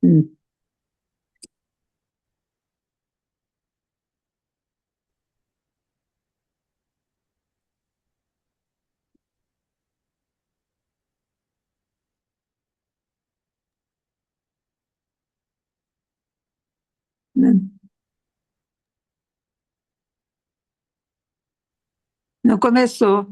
Hum, né? Não começou.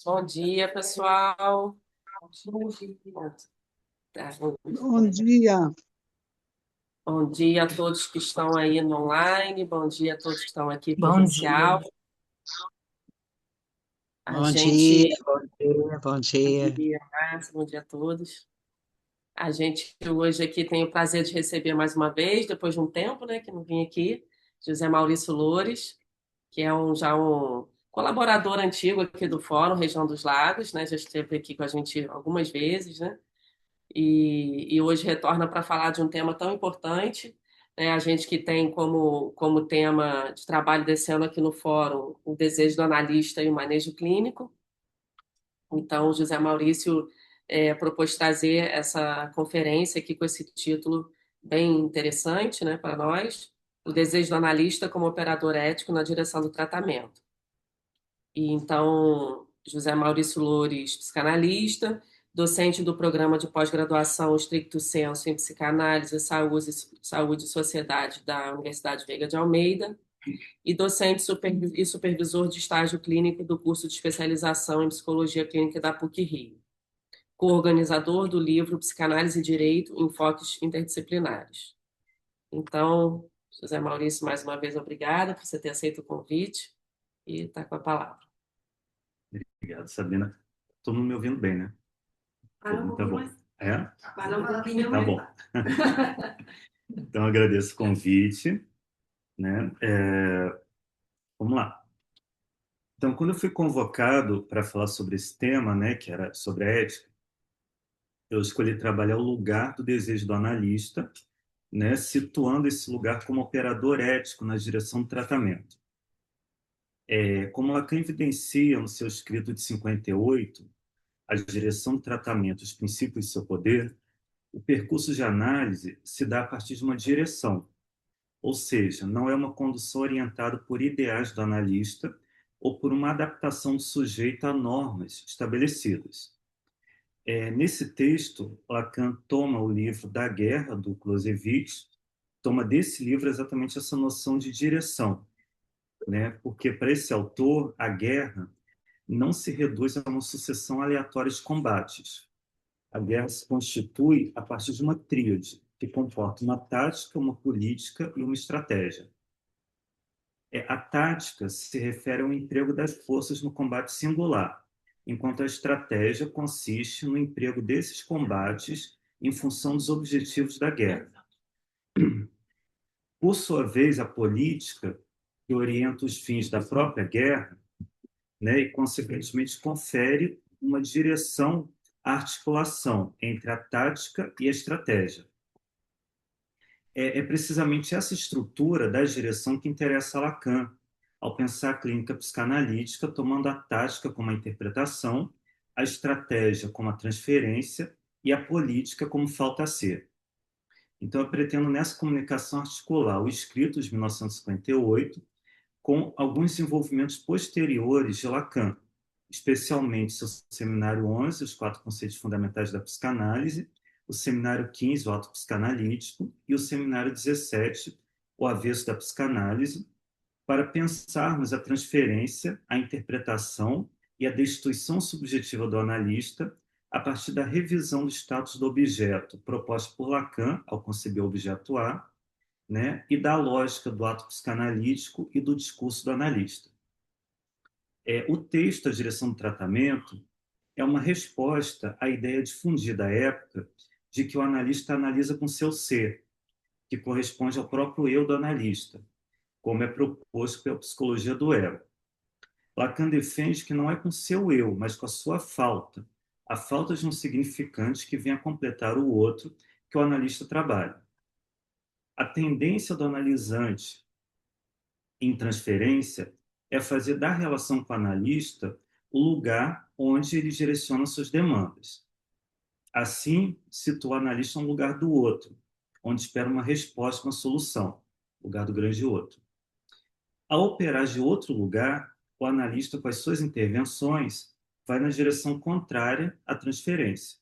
Bom dia, pessoal. Tá, Bom dia. bom dia a todos que estão aí no online, bom dia a todos que estão aqui Bom dia. presencial. A Bom dia, gente, bom dia, bom bom dia. dia, Márcia, bom dia a todos. A gente hoje aqui tem o prazer de receber mais uma vez, depois de um tempo, né, que não vim aqui, José Maurício Loures, que é já um colaborador antigo aqui do Fórum Região dos Lagos, né, já esteve aqui com a gente algumas vezes, né? E hoje retorna para falar de um tema tão importante, né? A gente que tem como tema de trabalho desse ano aqui no Fórum o desejo do analista e o manejo clínico. Então, o José Maurício propôs trazer essa conferência aqui com esse título bem interessante, né, para nós, o desejo do analista como operador ético na direção do tratamento. E então, José Maurício Loures, psicanalista, docente do programa de pós-graduação Stricto Sensu em Psicanálise, Saúde e Sociedade da Universidade Veiga de Almeida, e docente e supervisor de estágio clínico do curso de especialização em Psicologia Clínica da PUC-Rio, co-organizador do livro Psicanálise e Direito, Enfoques Interdisciplinares. Então, José Maurício, mais uma vez, obrigada por você ter aceito o convite e está com a palavra. Obrigado, Sabina. Todo mundo me ouvindo bem, né? Fala um Todo mundo tá pouquinho bom. mais. É? Fala um pouquinho Tá mais. bom. Então, eu agradeço o convite, né? Vamos lá. Então, quando eu fui convocado para falar sobre esse tema, né, que era sobre a ética, eu escolhi trabalhar o lugar do desejo do analista, né, situando esse lugar como operador ético na direção do tratamento. Como Lacan evidencia no seu escrito de 58, A Direção do Tratamento, os Princípios de seu Poder, o percurso de análise se dá a partir de uma direção, ou seja, não é uma condução orientada por ideais do analista ou por uma adaptação do sujeito a normas estabelecidas. Nesse texto, Lacan toma o livro Da Guerra, do Clausewitz, toma desse livro exatamente essa noção de direção, né? Porque para esse autor, a guerra não se reduz a uma sucessão aleatória de combates. A guerra se constitui a partir de uma tríade, que comporta uma tática, uma política e uma estratégia. A tática se refere ao emprego das forças no combate singular, enquanto a estratégia consiste no emprego desses combates em função dos objetivos da guerra. Por sua vez, a política, que orienta os fins da própria guerra, né, e, consequentemente, confere uma direção à articulação entre a tática e a estratégia. É precisamente essa estrutura da direção que interessa a Lacan, ao pensar a clínica psicanalítica, tomando a tática como a interpretação, a estratégia como a transferência e a política como falta a ser. Então, eu pretendo, nessa comunicação, articular o escrito de 1958 com alguns desenvolvimentos posteriores de Lacan, especialmente seu seminário 11, Os Quatro Conceitos Fundamentais da Psicanálise, o seminário 15, o Ato Psicanalítico, e o seminário 17, O Avesso da Psicanálise, para pensarmos a transferência, a interpretação e a destituição subjetiva do analista a partir da revisão do status do objeto proposta por Lacan ao conceber o objeto A, né, e da lógica do ato psicanalítico e do discurso do analista. O texto A Direção do Tratamento é uma resposta à ideia difundida à época de que o analista analisa com seu ser, que corresponde ao próprio eu do analista, como é proposto pela psicologia do ego. Lacan defende que não é com seu eu, mas com a sua falta, a falta de um significante que venha completar o outro, que o analista trabalha. A tendência do analisante em transferência é fazer da relação com o analista o lugar onde ele direciona suas demandas. Assim, situa o analista no lugar do outro, onde espera uma resposta, uma solução, lugar do grande outro. Ao operar de outro lugar, o analista, com as suas intervenções, vai na direção contrária à transferência.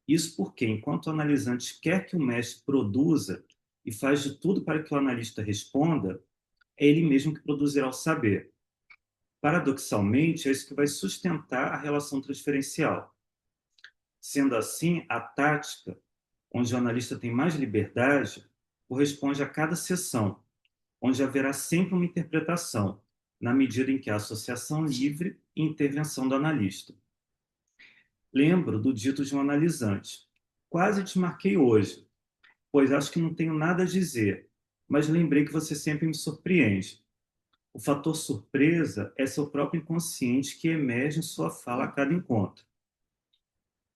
Isso porque, enquanto o analisante quer que o mestre produza e faz de tudo para que o analista responda, é ele mesmo que produzirá o saber. Paradoxalmente, é isso que vai sustentar a relação transferencial. Sendo assim, a tática, onde o analista tem mais liberdade, corresponde a cada sessão, onde haverá sempre uma interpretação, na medida em que há associação livre e intervenção do analista. Lembro do dito de um analisante: quase te marquei hoje, pois acho que não tenho nada a dizer, mas lembrei que você sempre me surpreende. O fator surpresa é seu próprio inconsciente que emerge em sua fala a cada encontro.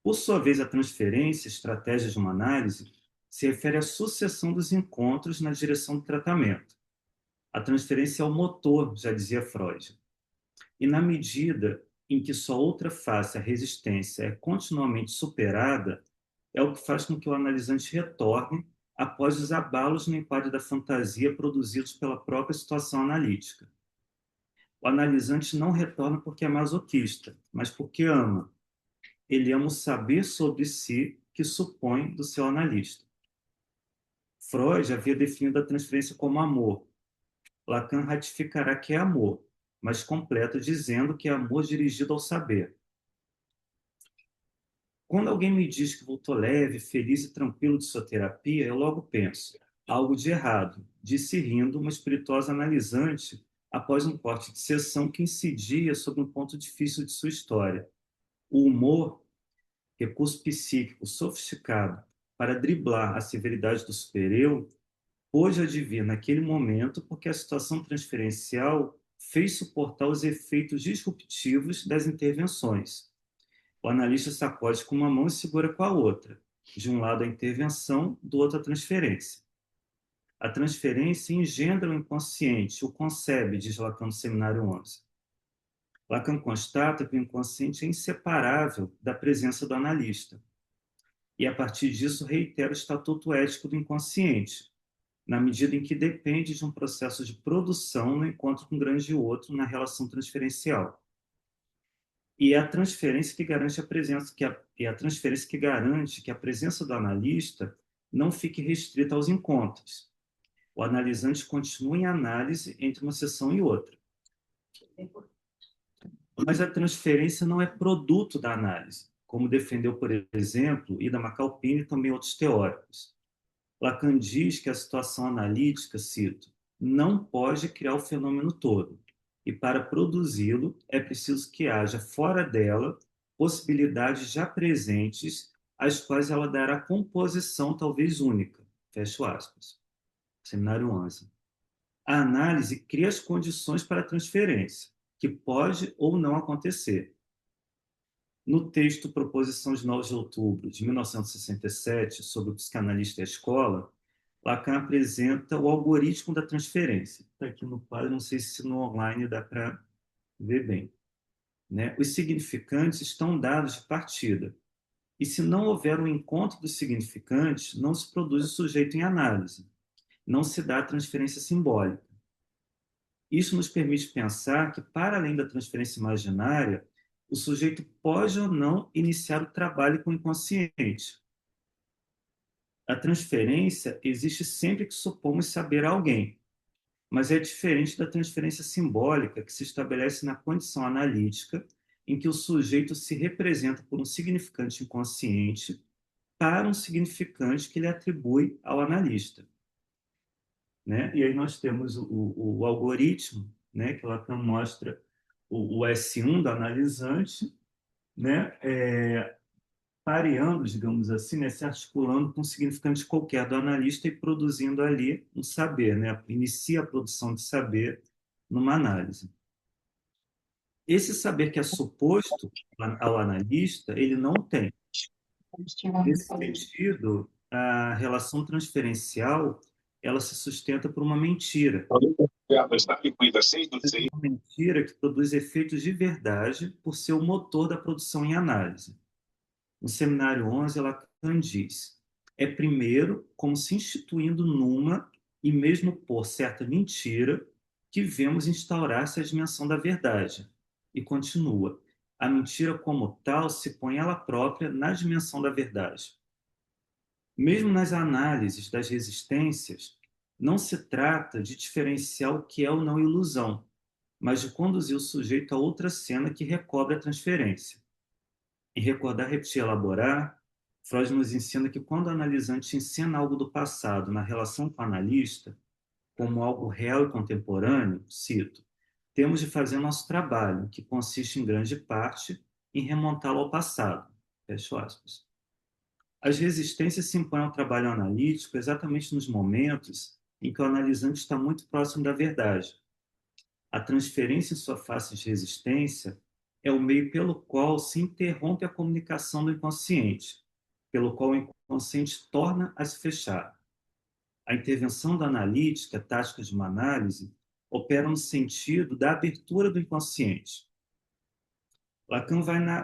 Por sua vez, a transferência, estratégia de uma análise, se refere à sucessão dos encontros na direção do tratamento. A transferência é o motor, já dizia Freud. E na medida em que sua outra face, a resistência, é continuamente superada, é o que faz com que o analisante retorne após os abalos no enquadro da fantasia produzidos pela própria situação analítica. O analisante não retorna porque é masoquista, mas porque ama. Ele ama o saber sobre si que supõe do seu analista. Freud havia definido a transferência como amor. Lacan ratificará que é amor, mas completa dizendo que é amor dirigido ao saber. Quando alguém me diz que voltou leve, feliz e tranquilo de sua terapia, eu logo penso, algo de errado, disse rindo uma espirituosa analisante após um corte de sessão que incidia sobre um ponto difícil de sua história. O humor, recurso psíquico sofisticado para driblar a severidade do supereu, pôde advir naquele momento porque a situação transferencial fez suportar os efeitos disruptivos das intervenções. O analista sacode com uma mão e segura com a outra. De um lado a intervenção, do outro a transferência. A transferência engendra o inconsciente, o concebe, diz Lacan no Seminário 11. Lacan constata que o inconsciente é inseparável da presença do analista. E, a partir disso, reitera o estatuto ético do inconsciente, na medida em que depende de um processo de produção no encontro com o grande outro na relação transferencial. E é a transferência que garante a presença, a transferência que garante que a presença do analista não fique restrita aos encontros. O analisante continua em análise entre uma sessão e outra. Mas a transferência não é produto da análise, como defendeu, por exemplo, Ida Macalpini e também outros teóricos. Lacan diz que a situação analítica, cito, não pode criar o fenômeno todo, e para produzi-lo é preciso que haja fora dela possibilidades já presentes, às quais ela dará composição talvez única. Fecho aspas. Seminário 11. A análise cria as condições para a transferência, que pode ou não acontecer. No texto Proposição de 9 de outubro de 1967, sobre o psicanalista e a escola, Lacan apresenta o algoritmo da transferência. Está aqui no quadro, não sei se no online dá para ver bem. Né? Os significantes estão dados de partida. E se não houver um encontro dos significantes, não se produz o sujeito em análise. Não se dá a transferência simbólica. Isso nos permite pensar que, para além da transferência imaginária, o sujeito pode ou não iniciar o trabalho com o inconsciente. A transferência existe sempre que supomos saber alguém, mas é diferente da transferência simbólica que se estabelece na condição analítica, em que o sujeito se representa por um significante inconsciente para um significante que ele atribui ao analista. Né? E aí nós temos o algoritmo, né, que Lacan mostra o S1 do analisante, né, pareando, digamos assim, né, se articulando com um significante qualquer do analista e produzindo ali um saber, né, inicia a produção de saber numa análise. Esse saber que é suposto ao analista, ele não tem. Nesse sentido, a relação transferencial, ela se sustenta por uma mentira. Uma mentira que produz efeitos de verdade por ser o motor da produção em análise. No Seminário 11, Lacan diz: é primeiro como se instituindo numa e mesmo por certa mentira que vemos instaurar-se a dimensão da verdade. E continua: a mentira como tal se põe ela própria na dimensão da verdade. Mesmo nas análises das resistências, não se trata de diferenciar o que é ou não ilusão, mas de conduzir o sujeito a outra cena que recobre a transferência. Em Recordar, Repetir e Elaborar, Freud nos ensina que quando o analisante encena algo do passado na relação com o analista, como algo real e contemporâneo, cito, temos de fazer nosso trabalho, que consiste em grande parte em remontá-lo ao passado. Fecho aspas. As resistências se impõem ao trabalho analítico exatamente nos momentos em que o analisante está muito próximo da verdade. A transferência em sua face de resistência é o meio pelo qual se interrompe a comunicação do inconsciente, pelo qual o inconsciente torna a se fechar. A intervenção da analítica, tática de uma análise, opera no sentido da abertura do inconsciente. Lacan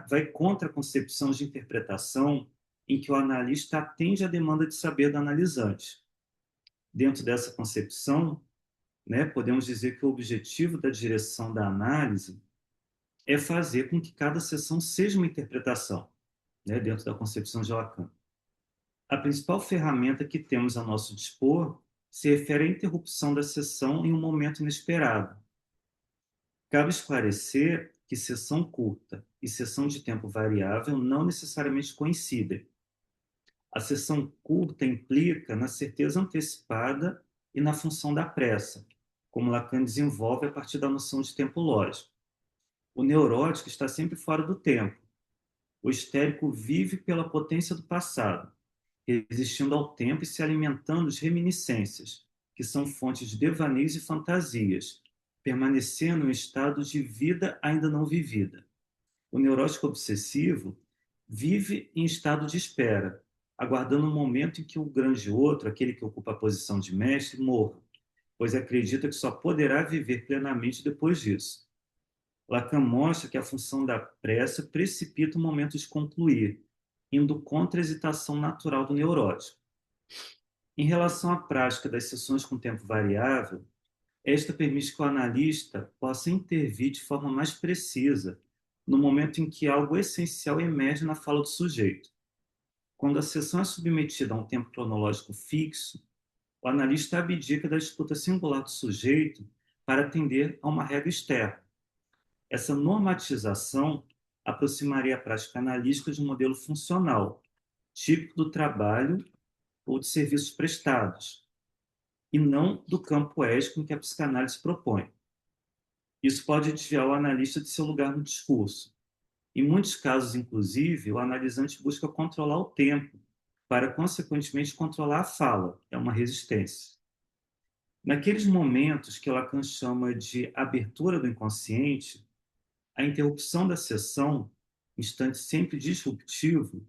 vai contra a concepção de interpretação em que o analista atende à demanda de saber do analisante. Dentro dessa concepção, né, podemos dizer que o objetivo da direção da análise é fazer com que cada sessão seja uma interpretação, né, dentro da concepção de Lacan. A principal ferramenta que temos a nosso dispor se refere à interrupção da sessão em um momento inesperado. Cabe esclarecer que sessão curta e sessão de tempo variável não necessariamente coincidem. A sessão curta implica na certeza antecipada e na função da pressa, como Lacan desenvolve a partir da noção de tempo lógico. O neurótico está sempre fora do tempo. O histérico vive pela potência do passado, resistindo ao tempo e se alimentando de reminiscências, que são fontes de devaneios e fantasias, permanecendo em estado de vida ainda não vivida. O neurótico obsessivo vive em estado de espera, aguardando o momento em que o grande outro, aquele que ocupa a posição de mestre, morra, pois acredita que só poderá viver plenamente depois disso. Lacan mostra que a função da pressa precipita o momento de concluir, indo contra a hesitação natural do neurótico. Em relação à prática das sessões com tempo variável, esta permite que o analista possa intervir de forma mais precisa no momento em que algo essencial emerge na fala do sujeito. Quando a sessão é submetida a um tempo cronológico fixo, o analista abdica da escuta singular do sujeito para atender a uma regra externa. Essa normatização aproximaria a prática analítica de um modelo funcional, típico do trabalho ou de serviços prestados, e não do campo ético em que a psicanálise propõe. Isso pode desviar o analista de seu lugar no discurso. Em muitos casos, inclusive, o analisante busca controlar o tempo, para, consequentemente, controlar a fala. É uma resistência. Naqueles momentos que Lacan chama de abertura do inconsciente, a interrupção da sessão, instante sempre disruptivo,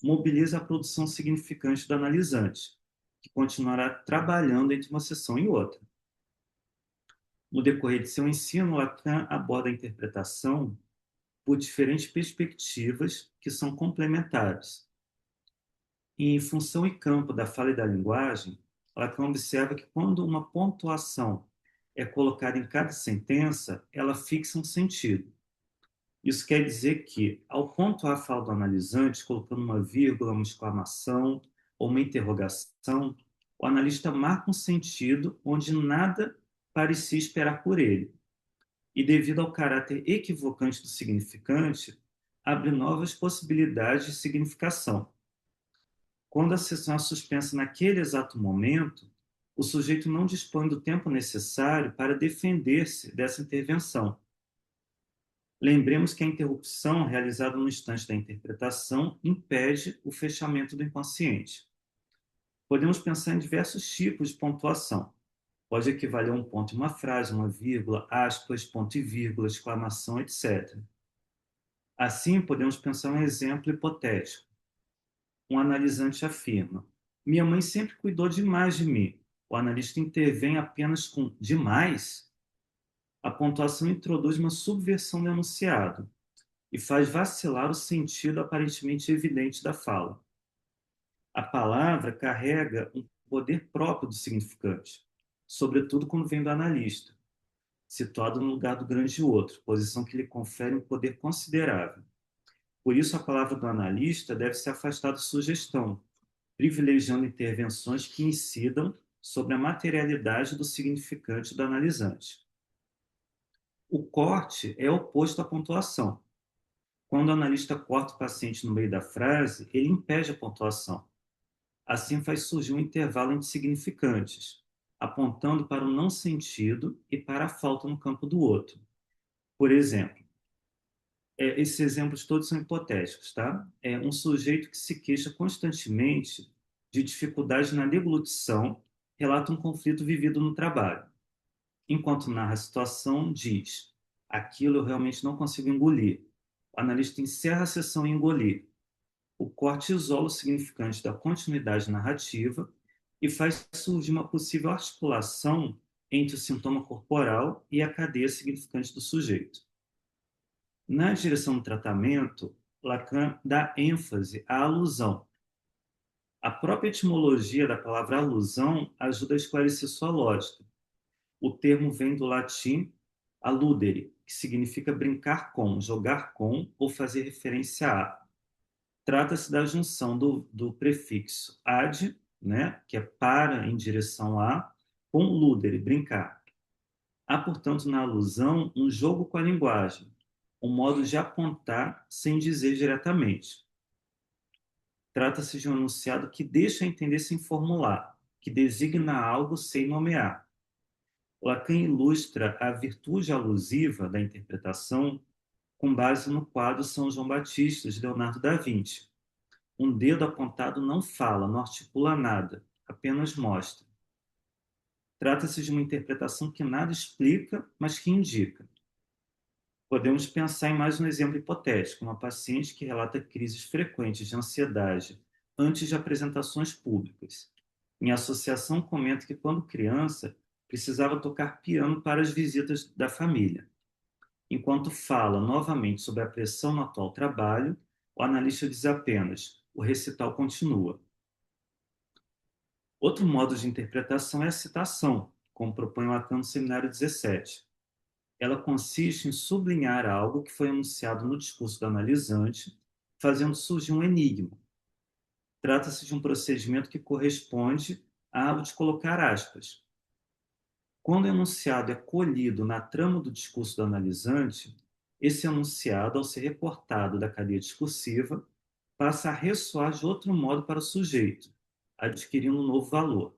mobiliza a produção significante do analisante, que continuará trabalhando entre uma sessão e outra. No decorrer de seu ensino, Lacan aborda a interpretação por diferentes perspectivas que são complementares. Em função e campo da fala e da linguagem, Lacan observa que quando uma pontuação é colocada em cada sentença, ela fixa um sentido. Isso quer dizer que, ao pontuar a fala do analisante, colocando uma vírgula, uma exclamação ou uma interrogação, o analista marca um sentido onde nada parecia esperar por ele. E, devido ao caráter equivocante do significante, abre novas possibilidades de significação. Quando a sessão é suspensa naquele exato momento, o sujeito não dispõe do tempo necessário para defender-se dessa intervenção. Lembremos que a interrupção realizada no instante da interpretação impede o fechamento do inconsciente. Podemos pensar em diversos tipos de pontuação. Pode equivaler a um ponto em uma frase, uma vírgula, aspas, ponto e vírgula, exclamação, etc. Assim, podemos pensar um exemplo hipotético. Um analisante afirma: minha mãe sempre cuidou demais de mim. O analista intervém apenas com demais. A pontuação introduz uma subversão do enunciado e faz vacilar o sentido aparentemente evidente da fala. A palavra carrega um poder próprio do significante, sobretudo quando vem do analista, situado no lugar do grande outro, posição que lhe confere um poder considerável. Por isso, a palavra do analista deve se afastar da sugestão, privilegiando intervenções que incidam sobre a materialidade do significante do analisante. O corte é oposto à pontuação. Quando o analista corta o paciente no meio da frase, ele impede a pontuação. Assim faz surgir um intervalo entre significantes, apontando para o não sentido e para a falta no campo do outro. Por exemplo, esses exemplos todos são hipotéticos, tá? É um sujeito que se queixa constantemente de dificuldade na deglutição, relata um conflito vivido no trabalho. Enquanto narra a situação, diz: aquilo eu realmente não consigo engolir. O analista encerra a sessão em engolir. O corte isola o significante da continuidade narrativa e faz surgir uma possível articulação entre o sintoma corporal e a cadeia significante do sujeito. Na direção do tratamento, Lacan dá ênfase à alusão. A própria etimologia da palavra alusão ajuda a esclarecer sua lógica. O termo vem do latim alludere, que significa brincar com, jogar com ou fazer referência a. Trata-se da junção do prefixo ad, né, que é para, em direção a, com ludere, brincar. Há, portanto, na alusão, um jogo com a linguagem, um modo de apontar sem dizer diretamente. Trata-se de um enunciado que deixa entender sem formular, que designa algo sem nomear. Lacan ilustra a virtude alusiva da interpretação com base no quadro São João Batista, de Leonardo da Vinci. Um dedo apontado não fala, não articula nada, apenas mostra. Trata-se de uma interpretação que nada explica, mas que indica. Podemos pensar em mais um exemplo hipotético, uma paciente que relata crises frequentes de ansiedade antes de apresentações públicas. Em associação, comenta que, quando criança, precisava tocar piano para as visitas da família. Enquanto fala novamente sobre a pressão no atual trabalho, o analista diz apenas: o recital continua. Outro modo de interpretação é a citação, como propõe Lacan no Seminário 17. Ela consiste em sublinhar algo que foi anunciado no discurso do analisante, fazendo surgir um enigma. Trata-se de um procedimento que corresponde ao de colocar aspas. Quando o enunciado é colhido na trama do discurso do analisante, esse enunciado, ao ser recortado da cadeia discursiva, passa a ressoar de outro modo para o sujeito, adquirindo um novo valor.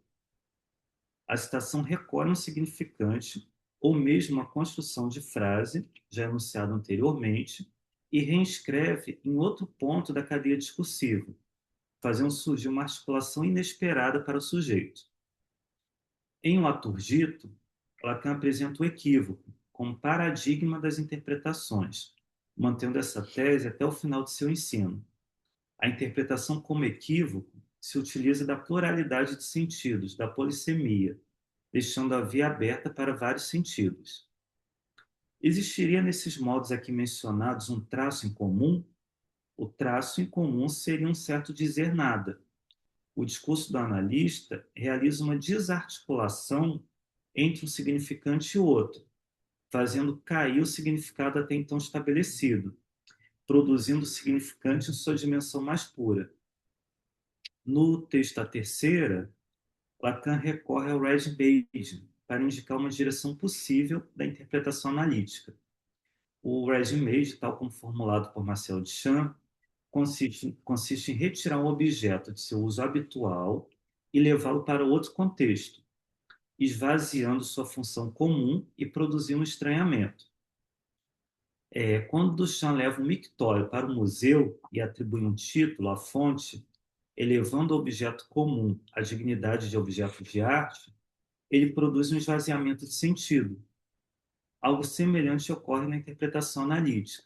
A citação recolhe um significante ou mesmo uma construção de frase, já enunciada anteriormente, e reescreve em outro ponto da cadeia discursiva, fazendo surgir uma articulação inesperada para o sujeito. Em O Aturgito, Lacan apresenta o equívoco como paradigma das interpretações, mantendo essa tese até o final de seu ensino. A interpretação como equívoco se utiliza da pluralidade de sentidos, da polissemia, deixando a via aberta para vários sentidos. Existiria nesses modos aqui mencionados um traço em comum? O traço em comum seria um certo dizer nada. O discurso do analista realiza uma desarticulação entre um significante e outro, fazendo cair o significado até então estabelecido, produzindo o significante em sua dimensão mais pura. No texto A Terceira, Lacan recorre ao Red Bage para indicar uma direção possível da interpretação analítica. O Red Bage, tal como formulado por Marcel Duchamp, consiste em retirar um objeto de seu uso habitual e levá-lo para outro contexto, esvaziando sua função comum e produzindo um estranhamento. Quando Duchamp leva um mictório para o museu e atribui um título à fonte, elevando o objeto comum à dignidade de objeto de arte, ele produz um esvaziamento de sentido. Algo semelhante ocorre na interpretação analítica.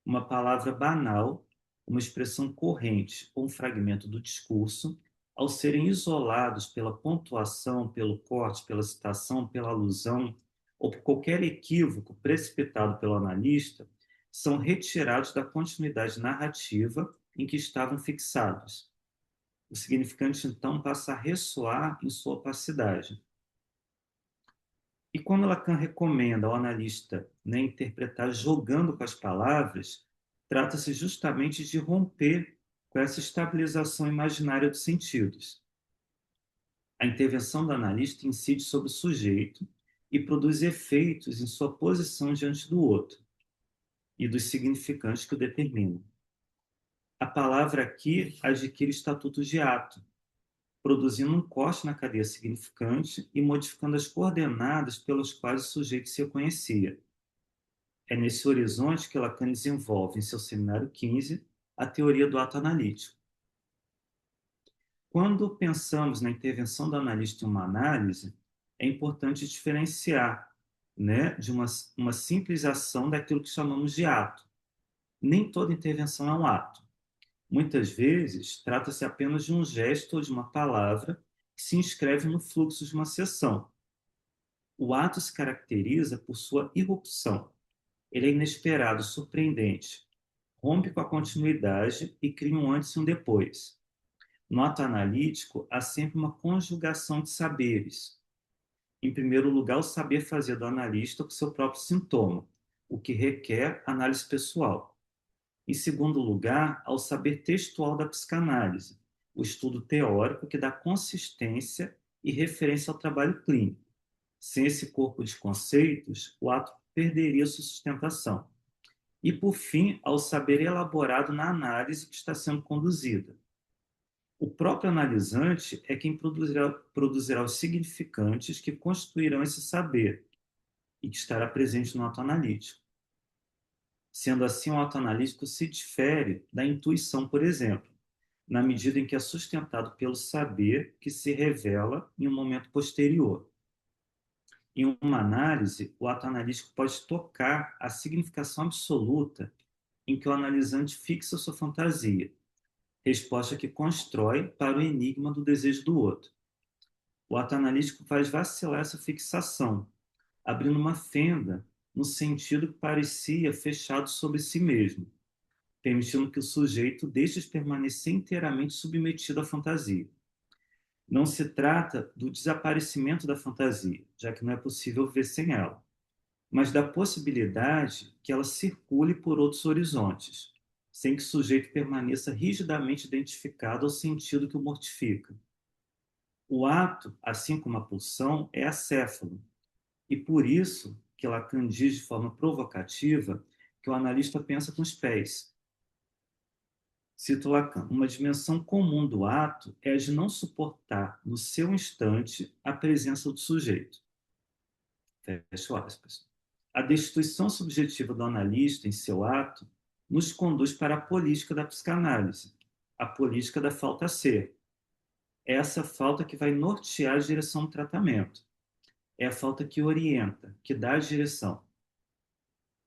Uma palavra banal, uma expressão corrente ou um fragmento do discurso, ao serem isolados pela pontuação, pelo corte, pela citação, pela alusão, ou por qualquer equívoco precipitado pelo analista, são retirados da continuidade narrativa em que estavam fixados. O significante, então, passa a ressoar em sua opacidade. E quando Lacan recomenda ao analista interpretar jogando com as palavras, trata-se justamente de romper com essa estabilização imaginária dos sentidos. A intervenção do analista incide sobre o sujeito e produz efeitos em sua posição diante do outro e dos significantes que o determinam. A palavra aqui adquire estatuto de ato, produzindo um corte na cadeia significante e modificando as coordenadas pelas quais o sujeito se conhecia. É nesse horizonte que Lacan desenvolve, em seu Seminário 15, a teoria do ato analítico. Quando pensamos na intervenção do analista em uma análise, é importante diferenciar, de uma simples ação daquilo que chamamos de ato. Nem toda intervenção é um ato. Muitas vezes, trata-se apenas de um gesto ou de uma palavra que se inscreve no fluxo de uma sessão. O ato se caracteriza por sua irrupção. Ele é inesperado, surpreendente, rompe com a continuidade e cria um antes e um depois. No ato analítico, há sempre uma conjugação de saberes. Em primeiro lugar, o saber fazer do analista com seu próprio sintoma, o que requer análise pessoal. Em segundo lugar, ao saber textual da psicanálise, o estudo teórico que dá consistência e referência ao trabalho clínico. Sem esse corpo de conceitos, o ato perderia sua sustentação. E, por fim, ao saber elaborado na análise que está sendo conduzida. O próprio analisante é quem produzirá os significantes que constituirão esse saber e que estará presente no ato analítico. Sendo assim, o ato analítico se difere da intuição, por exemplo, na medida em que é sustentado pelo saber que se revela em um momento posterior. Em uma análise, o ato analítico pode tocar a significação absoluta em que o analisante fixa sua fantasia, resposta que constrói para o enigma do desejo do outro. O ato analítico faz vacilar essa fixação, abrindo uma fenda no sentido que parecia fechado sobre si mesmo, permitindo que o sujeito deixe de permanecer inteiramente submetido à fantasia. Não se trata do desaparecimento da fantasia, já que não é possível viver sem ela, mas da possibilidade que ela circule por outros horizontes, sem que o sujeito permaneça rigidamente identificado ao sentido que o mortifica. O ato, assim como a pulsão, é acéfalo, e por isso que Lacan diz de forma provocativa que o analista pensa com os pés. Cito Lacan: uma dimensão comum do ato é a de não suportar, no seu instante, a presença do sujeito. Fecho aspas. A destituição subjetiva do analista em seu ato nos conduz para a política da psicanálise, a política da falta a ser. É essa falta que vai nortear a direção do tratamento. É a falta que orienta, que dá a direção.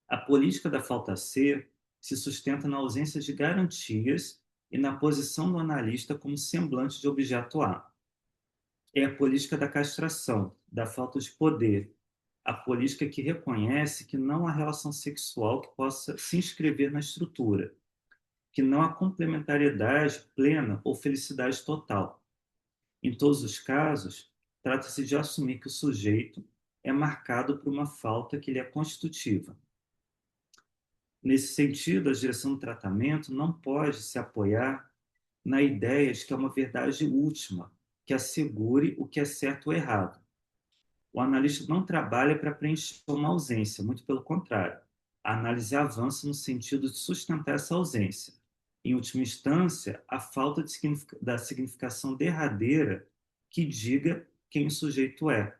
A política da falta a ser se sustenta na ausência de garantias e na posição do analista como semblante de objeto A. É a política da castração, da falta de poder, a política que reconhece que não há relação sexual que possa se inscrever na estrutura, que não há complementariedade plena ou felicidade total. Em todos os casos, trata-se de assumir que o sujeito é marcado por uma falta que lhe é constitutiva. Nesse sentido, a direção do tratamento não pode se apoiar na ideia de que é uma verdade última, que assegure o que é certo ou errado. O analista não trabalha para preencher uma ausência, muito pelo contrário. A análise avança no sentido de sustentar essa ausência. Em última instância, a falta da significação derradeira que diga quem o sujeito é.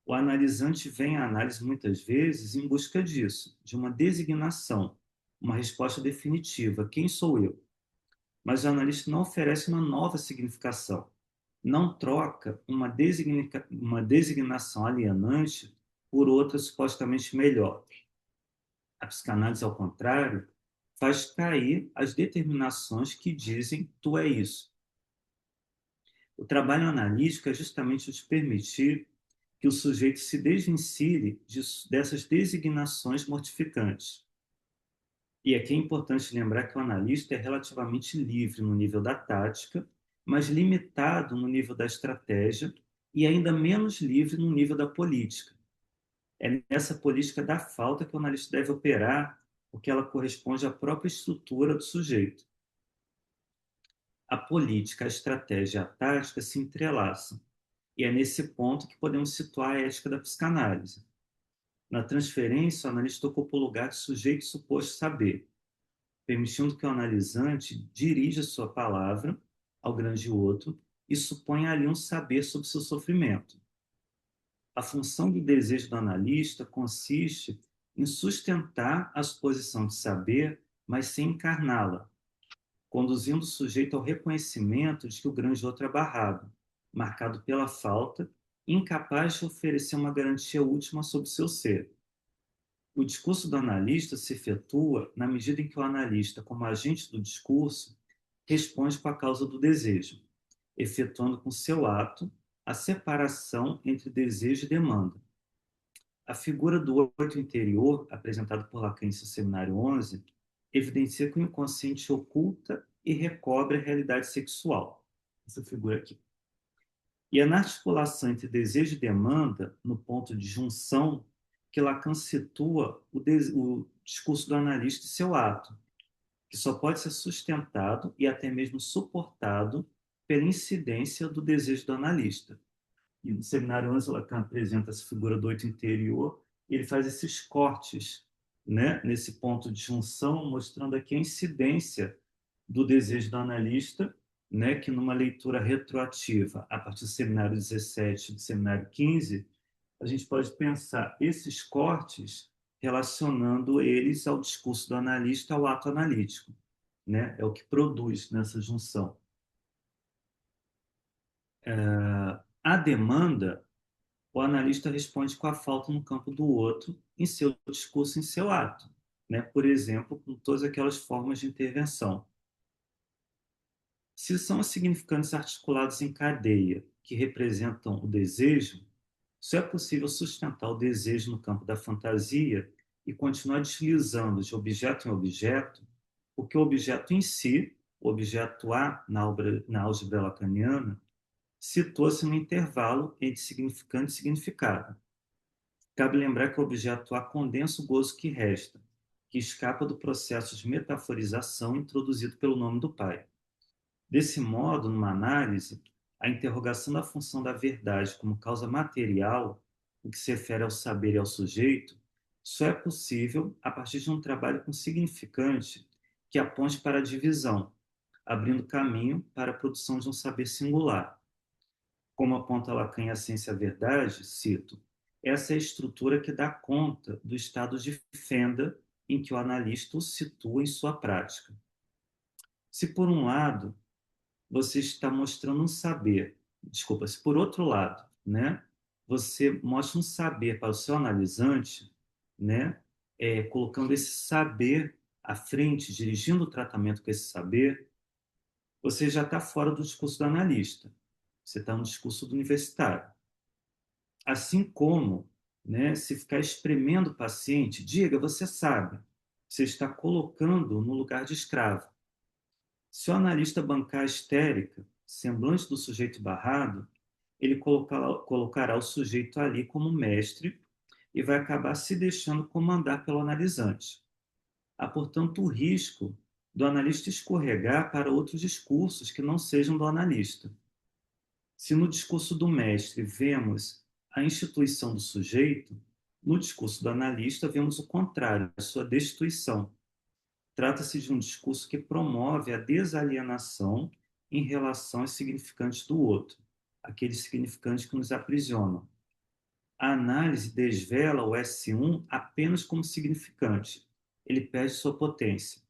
O analisante vem à análise muitas vezes em busca disso, de uma designação, uma resposta definitiva: quem sou eu? Mas o analista não oferece uma nova significação, não troca uma designação alienante por outra supostamente melhor. A psicanálise, ao contrário, faz cair as determinações que dizem tu é isso. O trabalho analítico é justamente o de permitir que o sujeito se desvencilhe dessas designações mortificantes. E aqui é importante lembrar que o analista é relativamente livre no nível da tática, mas limitado no nível da estratégia e ainda menos livre no nível da política. É nessa política da falta que o analista deve operar, porque ela corresponde à própria estrutura do sujeito. A política, a estratégia e a tática se entrelaçam, e é nesse ponto que podemos situar a ética da psicanálise. Na transferência, o analista ocupa o lugar de sujeito suposto saber, permitindo que o analisante dirija sua palavra ao grande outro e suponha ali um saber sobre seu sofrimento. A função do desejo do analista consiste em sustentar a suposição de saber, mas sem encarná-la, conduzindo o sujeito ao reconhecimento de que o grande outro é barrado, marcado pela falta, incapaz de oferecer uma garantia última sobre seu ser. O discurso do analista se efetua na medida em que o analista, como agente do discurso, responde com a causa do desejo, efetuando com seu ato a separação entre desejo e demanda. A figura do oito interior, apresentada por Lacan em seu Seminário 11, evidencia que o inconsciente oculta e recobre a realidade sexual. Essa figura aqui. E é na articulação entre desejo e demanda, no ponto de junção, que Lacan situa o discurso do analista e seu ato, que só pode ser sustentado e até mesmo suportado pela incidência do desejo do analista. E no Seminário 11, Lacan apresenta essa figura do oito interior, e ele faz esses cortes, né, nesse ponto de junção, mostrando aqui a incidência do desejo do analista, né, que numa leitura retroativa, a partir do Seminário 17 e do Seminário 15, a gente pode pensar esses cortes relacionando eles ao discurso do analista, ao ato analítico, né? É o que produz nessa junção. A demanda, o analista responde com a falta no campo do outro, em seu discurso, em seu ato, né? Por exemplo, com todas aquelas formas de intervenção. Se são os significantes articulados em cadeia que representam o desejo, só é possível sustentar o desejo no campo da fantasia e continuar deslizando de objeto em objeto, porque o objeto em si, o objeto A na álgebra lacaniana, situa-se no intervalo entre significante e significado. Cabe lembrar que o objeto A condensa o gozo que resta, que escapa do processo de metaforização introduzido pelo nome do pai. Desse modo, numa análise, a interrogação da função da verdade como causa material, o que se refere ao saber e ao sujeito, só é possível a partir de um trabalho com significante que aponte para a divisão, abrindo caminho para a produção de um saber singular. Como aponta Lacan em A Ciência e a Verdade, cito, essa é a estrutura que dá conta do estado de fenda em que o analista o situa em sua prática. Se, por um lado, você está mostrando um saber, desculpa, se por outro lado, né, você mostra um saber para o seu analisante, né, colocando esse saber à frente, dirigindo o tratamento com esse saber, você já está fora do discurso do analista, você está no discurso do universitário. Assim como, né, se ficar espremendo o paciente, diga, você sabe, você está colocando no lugar de escravo. Se o analista bancar a histérica, semblante do sujeito barrado, ele colocará o sujeito ali como mestre e vai acabar se deixando comandar pelo analisante. Há, portanto, o risco do analista escorregar para outros discursos que não sejam do analista. Se no discurso do mestre vemos a instituição do sujeito, no discurso do analista vemos o contrário, a sua destituição. Trata-se de um discurso que promove a desalienação em relação aos significantes do outro, aqueles significantes que nos aprisionam. A análise desvela o S1 apenas como significante. Ele perde sua potência.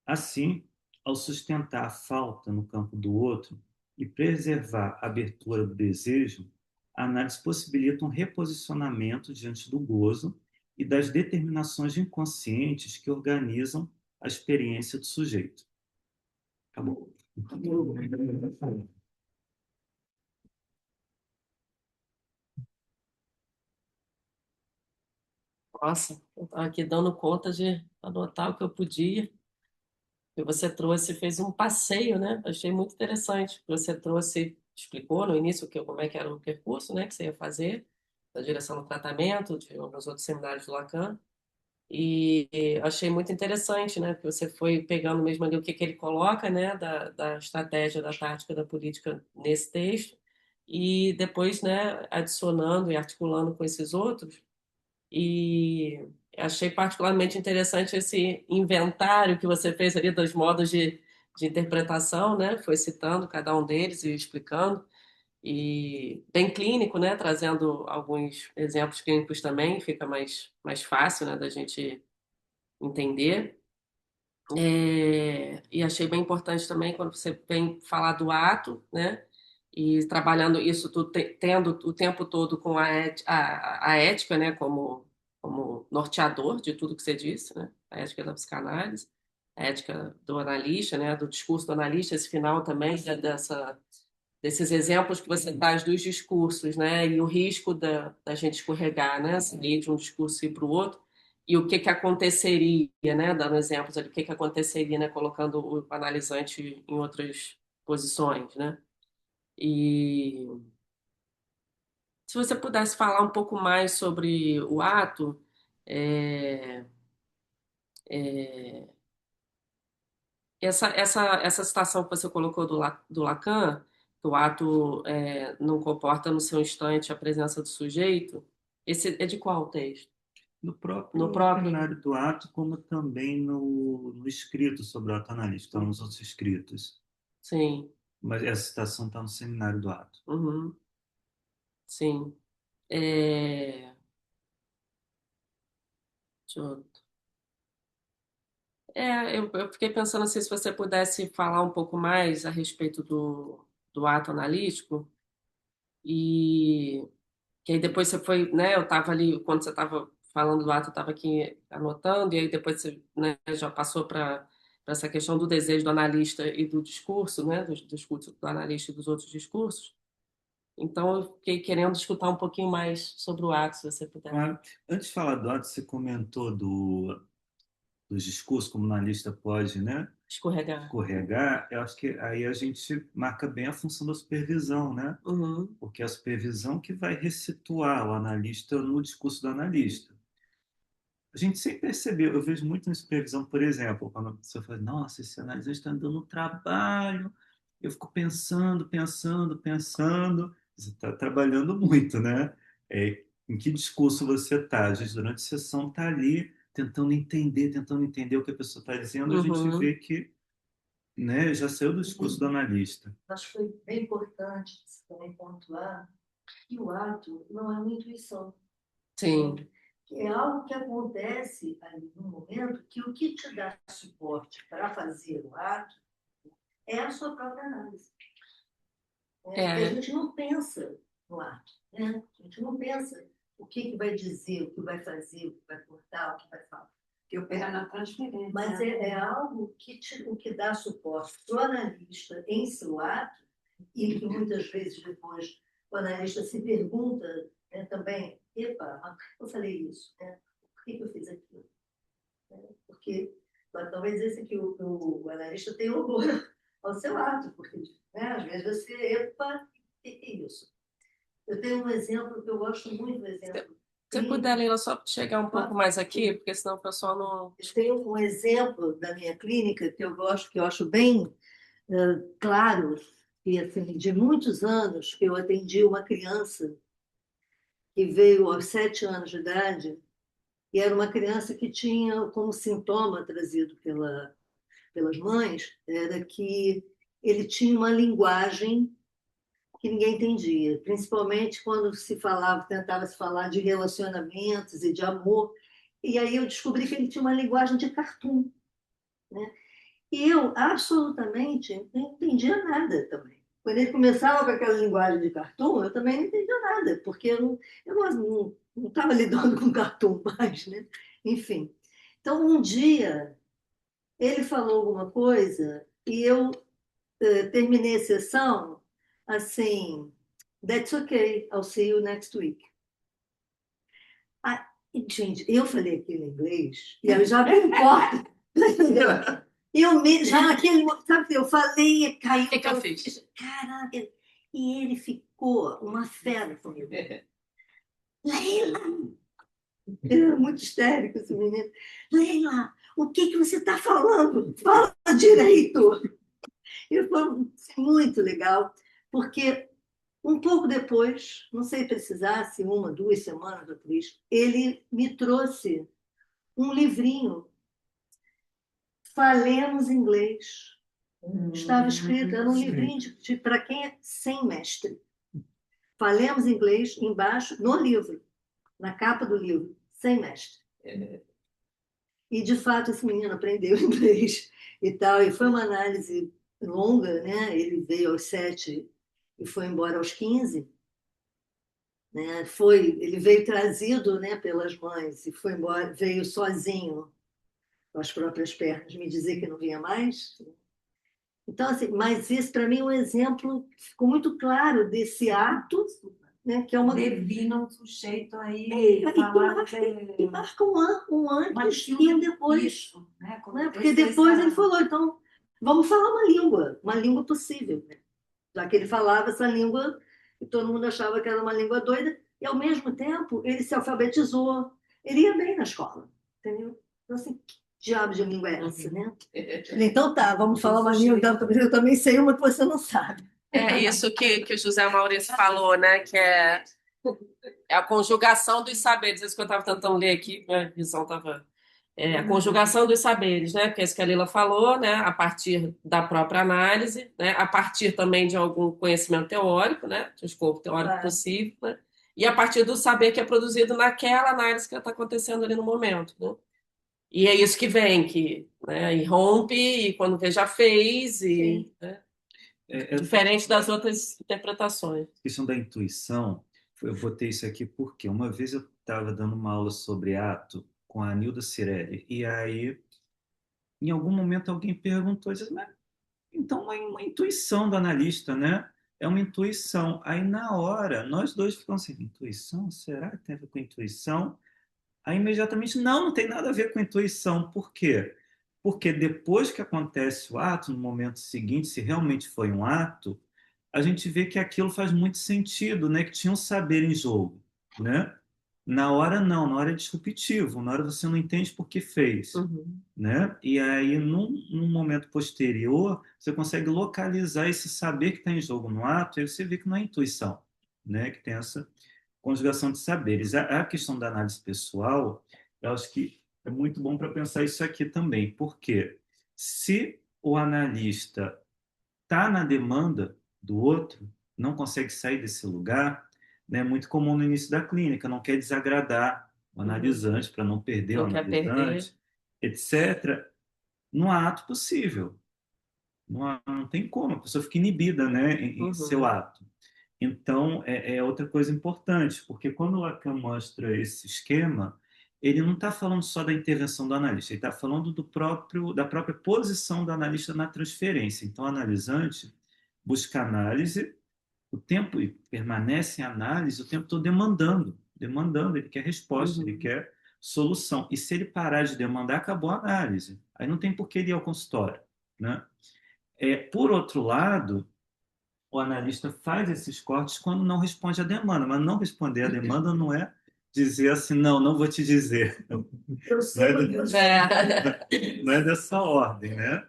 Assim, ao sustentar a falta no campo do outro e preservar a abertura do desejo, a análise possibilita um reposicionamento diante do gozo e das determinações inconscientes que organizam a experiência do sujeito. Acabou. Nossa, eu estava aqui dando conta de anotar o que eu podia. E você trouxe, fez um passeio, né? Achei muito interessante. Você trouxe, explicou no início como é que era o percurso, né, que você ia fazer, da direção do tratamento, de um dos outros seminários do Lacan. E achei muito interessante, né? Que você foi pegando mesmo ali o que ele coloca, né? Da estratégia, da tática, da política nesse texto, e depois, né? Adicionando e articulando com esses outros. E achei particularmente interessante esse inventário que você fez ali dos modos de interpretação, né? Foi citando cada um deles e explicando. E bem clínico, né? Trazendo alguns exemplos clínicos também, fica mais fácil, né? Da gente entender. E achei bem importante também quando você vem falar do ato, né? E trabalhando isso, tendo o tempo todo com a ética, né? Como norteador de tudo que você disse, né? A ética da psicanálise, a ética do analista, né? Do discurso do analista, esse final também, desses exemplos que você traz dos discursos, né? E o risco da gente escorregar, né? Sair de um discurso e ir para o outro. E o que que aconteceria, né? Dando exemplos ali, o que que aconteceria, né? Colocando o analisante em outras posições, né? E se você pudesse falar um pouco mais sobre o ato, é, é, essa citação que você colocou do Lacan, que o ato não comporta no seu instante a presença do sujeito, esse é de qual texto? No No próprio próprio? seminário do ato, como também no escrito sobre o ato analítico, estão nos outros escritos. Sim. Mas essa citação está no seminário do ato. Uhum. Sim. É... deixa eu- eu fiquei pensando assim, se você pudesse falar um pouco mais a respeito do ato analítico, e que aí depois você foi, né? Eu estava ali, quando você estava falando do ato, eu estava aqui anotando, e aí depois você, né, já passou para para essa questão do desejo do analista e do discurso, né, do discurso do analista e dos outros discursos. Então, eu fiquei querendo escutar um pouquinho mais sobre o ato, se você puder. Claro. Antes de falar do ato, você comentou dos discursos, como o analista pode, né, Escorregar. escorregar. Eu acho que aí a gente marca bem a função da supervisão, né? Uhum. Porque é a supervisão que vai ressituar o analista no discurso do analista. A gente sempre percebeu, eu vejo muito na supervisão, por exemplo, quando a pessoa fala, nossa, esse analista está dando trabalho, eu fico pensando, pensando, pensando, você está trabalhando muito, né? Em que discurso você está? Às vezes, durante a sessão, está ali tentando entender o que a pessoa está dizendo, a gente Uhum. vê que, né, já saiu do discurso do analista. Acho que foi bem importante você também pontuar que o ato não é uma intuição. Sim. É algo que acontece ali no momento que o que te dá suporte para fazer o ato é a sua própria análise. Porque a gente não pensa no ato, né? A gente não pensa o que vai dizer, o que vai fazer, o que vai cortar, o que vai falar. Que opera na transferência. Mas é algo o que dá suporte para o analista em seu ato e que muitas vezes depois o analista se pergunta, né, também, epa, mas por que eu falei isso? Né? Por que eu fiz aquilo? Porque talvez esse que o analista tem horror ao seu ato, porque, né, às vezes você, epa, o que é isso? Eu tenho um exemplo que eu gosto muito do exemplo. Se puder, Leila, só chegar um pouco mais aqui, porque senão o pessoal não... Eu tenho um exemplo da minha clínica que eu gosto, que eu acho bem claro, e assim, de muitos anos que eu atendi uma criança que veio aos 7 anos de idade, e era uma criança que tinha como sintoma trazido pelas mães, era que ele tinha uma linguagem que ninguém entendia, principalmente quando se falava, tentava se falar de relacionamentos e de amor. E aí eu descobri que ele tinha uma linguagem de cartoon, né? E eu absolutamente não entendia nada também. Quando ele começava com aquela linguagem de cartoon, eu também não entendia nada, porque eu não estava lidando com cartoon mais, né? Enfim. Então, um dia, ele falou alguma coisa e eu terminei a sessão assim, that's okay, I'll see you next week. Ah, gente, eu falei aquilo em inglês e eu já me importo. Já naquele momento, sabe, eu falei, caiu. O que eu fiz? Caraca, e ele ficou uma fera comigo. Leila! Ele era muito histérico, esse menino. Leila, o que você está falando? Fala direito! E foi muito legal, porque um pouco depois, não sei precisar, se 1, 2 semanas depois, ele me trouxe um livrinho, Falemos Inglês. Estava escrito, era um livrinho para quem é sem mestre. Falemos Inglês, embaixo, no livro, na capa do livro, sem mestre. E, de fato, esse menino aprendeu inglês e tal, e foi uma análise longa, né? Ele veio aos 7 e foi embora aos 15. Né? Ele veio trazido, né, pelas mães e foi embora, veio sozinho, com as próprias pernas, me dizer que não vinha mais. Então, assim, mas esse para mim é um exemplo que ficou muito claro desse ato, né, que é uma... Defina um sujeito aí, E marca um antes e um depois. Isso, né? Né? Porque depois ele falou, então, vamos falar uma língua possível. Né? Já que ele falava essa língua e todo mundo achava que era uma língua doida, e ao mesmo tempo ele se alfabetizou, ele ia bem na escola, entendeu? Então, assim, que diabo de língua é essa, né? Então tá, vamos falar uma língua, eu também sei uma que você não sabe. É isso que o José Maurício falou, né? Que é a conjugação dos saberes. Isso que eu estava tentando ler aqui, minha visão estava... a conjugação dos saberes, né? Porque é isso que a Lila falou, né? A partir da própria análise, né? A partir também de algum conhecimento teórico, né? De um escopo teórico possível, né? E a partir do saber que é produzido naquela análise que está acontecendo ali no momento, né? E é isso que vem, né? E rompe, e quando vê já fez, e, né? Diferente das outras interpretações. A questão da intuição, eu botei isso aqui porque uma vez eu estava dando uma aula sobre ato com a Nilda Cirelli, e aí em algum momento alguém perguntou, disse, mas, então é uma intuição do analista, né? É uma intuição. Aí na hora, nós dois ficamos assim, intuição? Será que tem a ver com intuição? Aí imediatamente, não, não tem nada a ver com intuição. Por quê? Porque depois que acontece o ato, no momento seguinte, se realmente foi um ato, a gente vê que aquilo faz muito sentido, né? Que tinha um saber em jogo, né? Na hora não, na hora é disruptivo, na hora você não entende por que fez, Uhum. né? E aí, num momento posterior, você consegue localizar esse saber que está em jogo no ato, e aí você vê que não é intuição, né? Que tem essa conjugação de saberes. A questão da análise pessoal, eu acho que é muito bom para pensar isso aqui também, porque se o analista está na demanda do outro, não consegue sair desse lugar, né? É muito comum no início da clínica, não quer desagradar o Uhum. analisante para não perder o Não quer perder. analisante, etc. Não há ato possível. Não tem como, a pessoa fica inibida, né, em seu Uhum. ato. Então, é outra coisa importante, porque quando o Lacan mostra esse esquema, ele não está falando só da intervenção do analista, ele está falando da própria posição do analista na transferência. Então, o analisante busca análise, o tempo e permanece em análise o tempo todo demandando, demandando, ele quer resposta, ele Uhum. quer solução. E se ele parar de demandar, acabou a análise. Aí não tem por que ele ir ao consultório, né? Por outro lado, o analista faz esses cortes quando não responde à demanda, mas não responder à demanda não é dizer assim, não, não vou te dizer. Eu Não é, sei o que eu É. não é dessa ordem, né?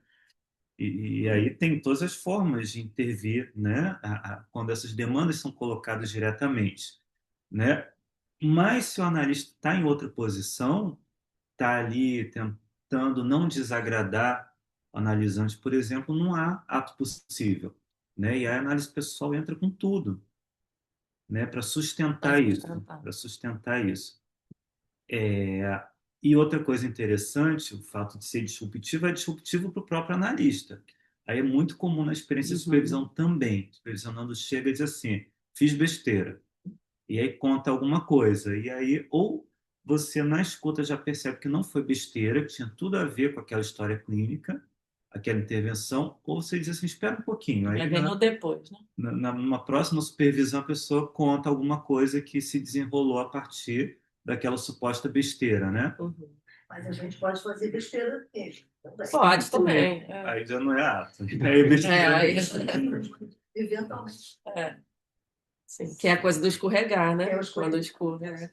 E aí tem todas as formas de intervir, né? Quando essas demandas são colocadas diretamente, né? Mas se o analista está em outra posição, está ali tentando não desagradar o analisante, por exemplo, não há ato possível, né? E a análise pessoal entra com tudo, né? Para Vai sustentar isso, sustentar. para sustentar isso. E outra coisa interessante, o fato de ser disruptivo é disruptivo para o próprio analista. Aí é muito comum na experiência de Uhum. supervisão também. O supervisionando chega e diz assim, fiz besteira. E aí conta alguma coisa. E aí, ou você na escuta já percebe que não foi besteira, que tinha tudo a ver com aquela história clínica, aquela intervenção, ou você diz assim, espera um pouquinho. Vai Aí ver no depois, né? numa próxima supervisão a pessoa conta alguma coisa que se desenrolou a partir daquela suposta besteira, né? Uhum. Mas a gente pode fazer besteira mesmo também. Pode também. Aí já não é ato. Aí é besteira Aí, mesmo. Eventualmente. é, sim. Que é a coisa do escorregar, né? É o escorregar. Quando escorrega.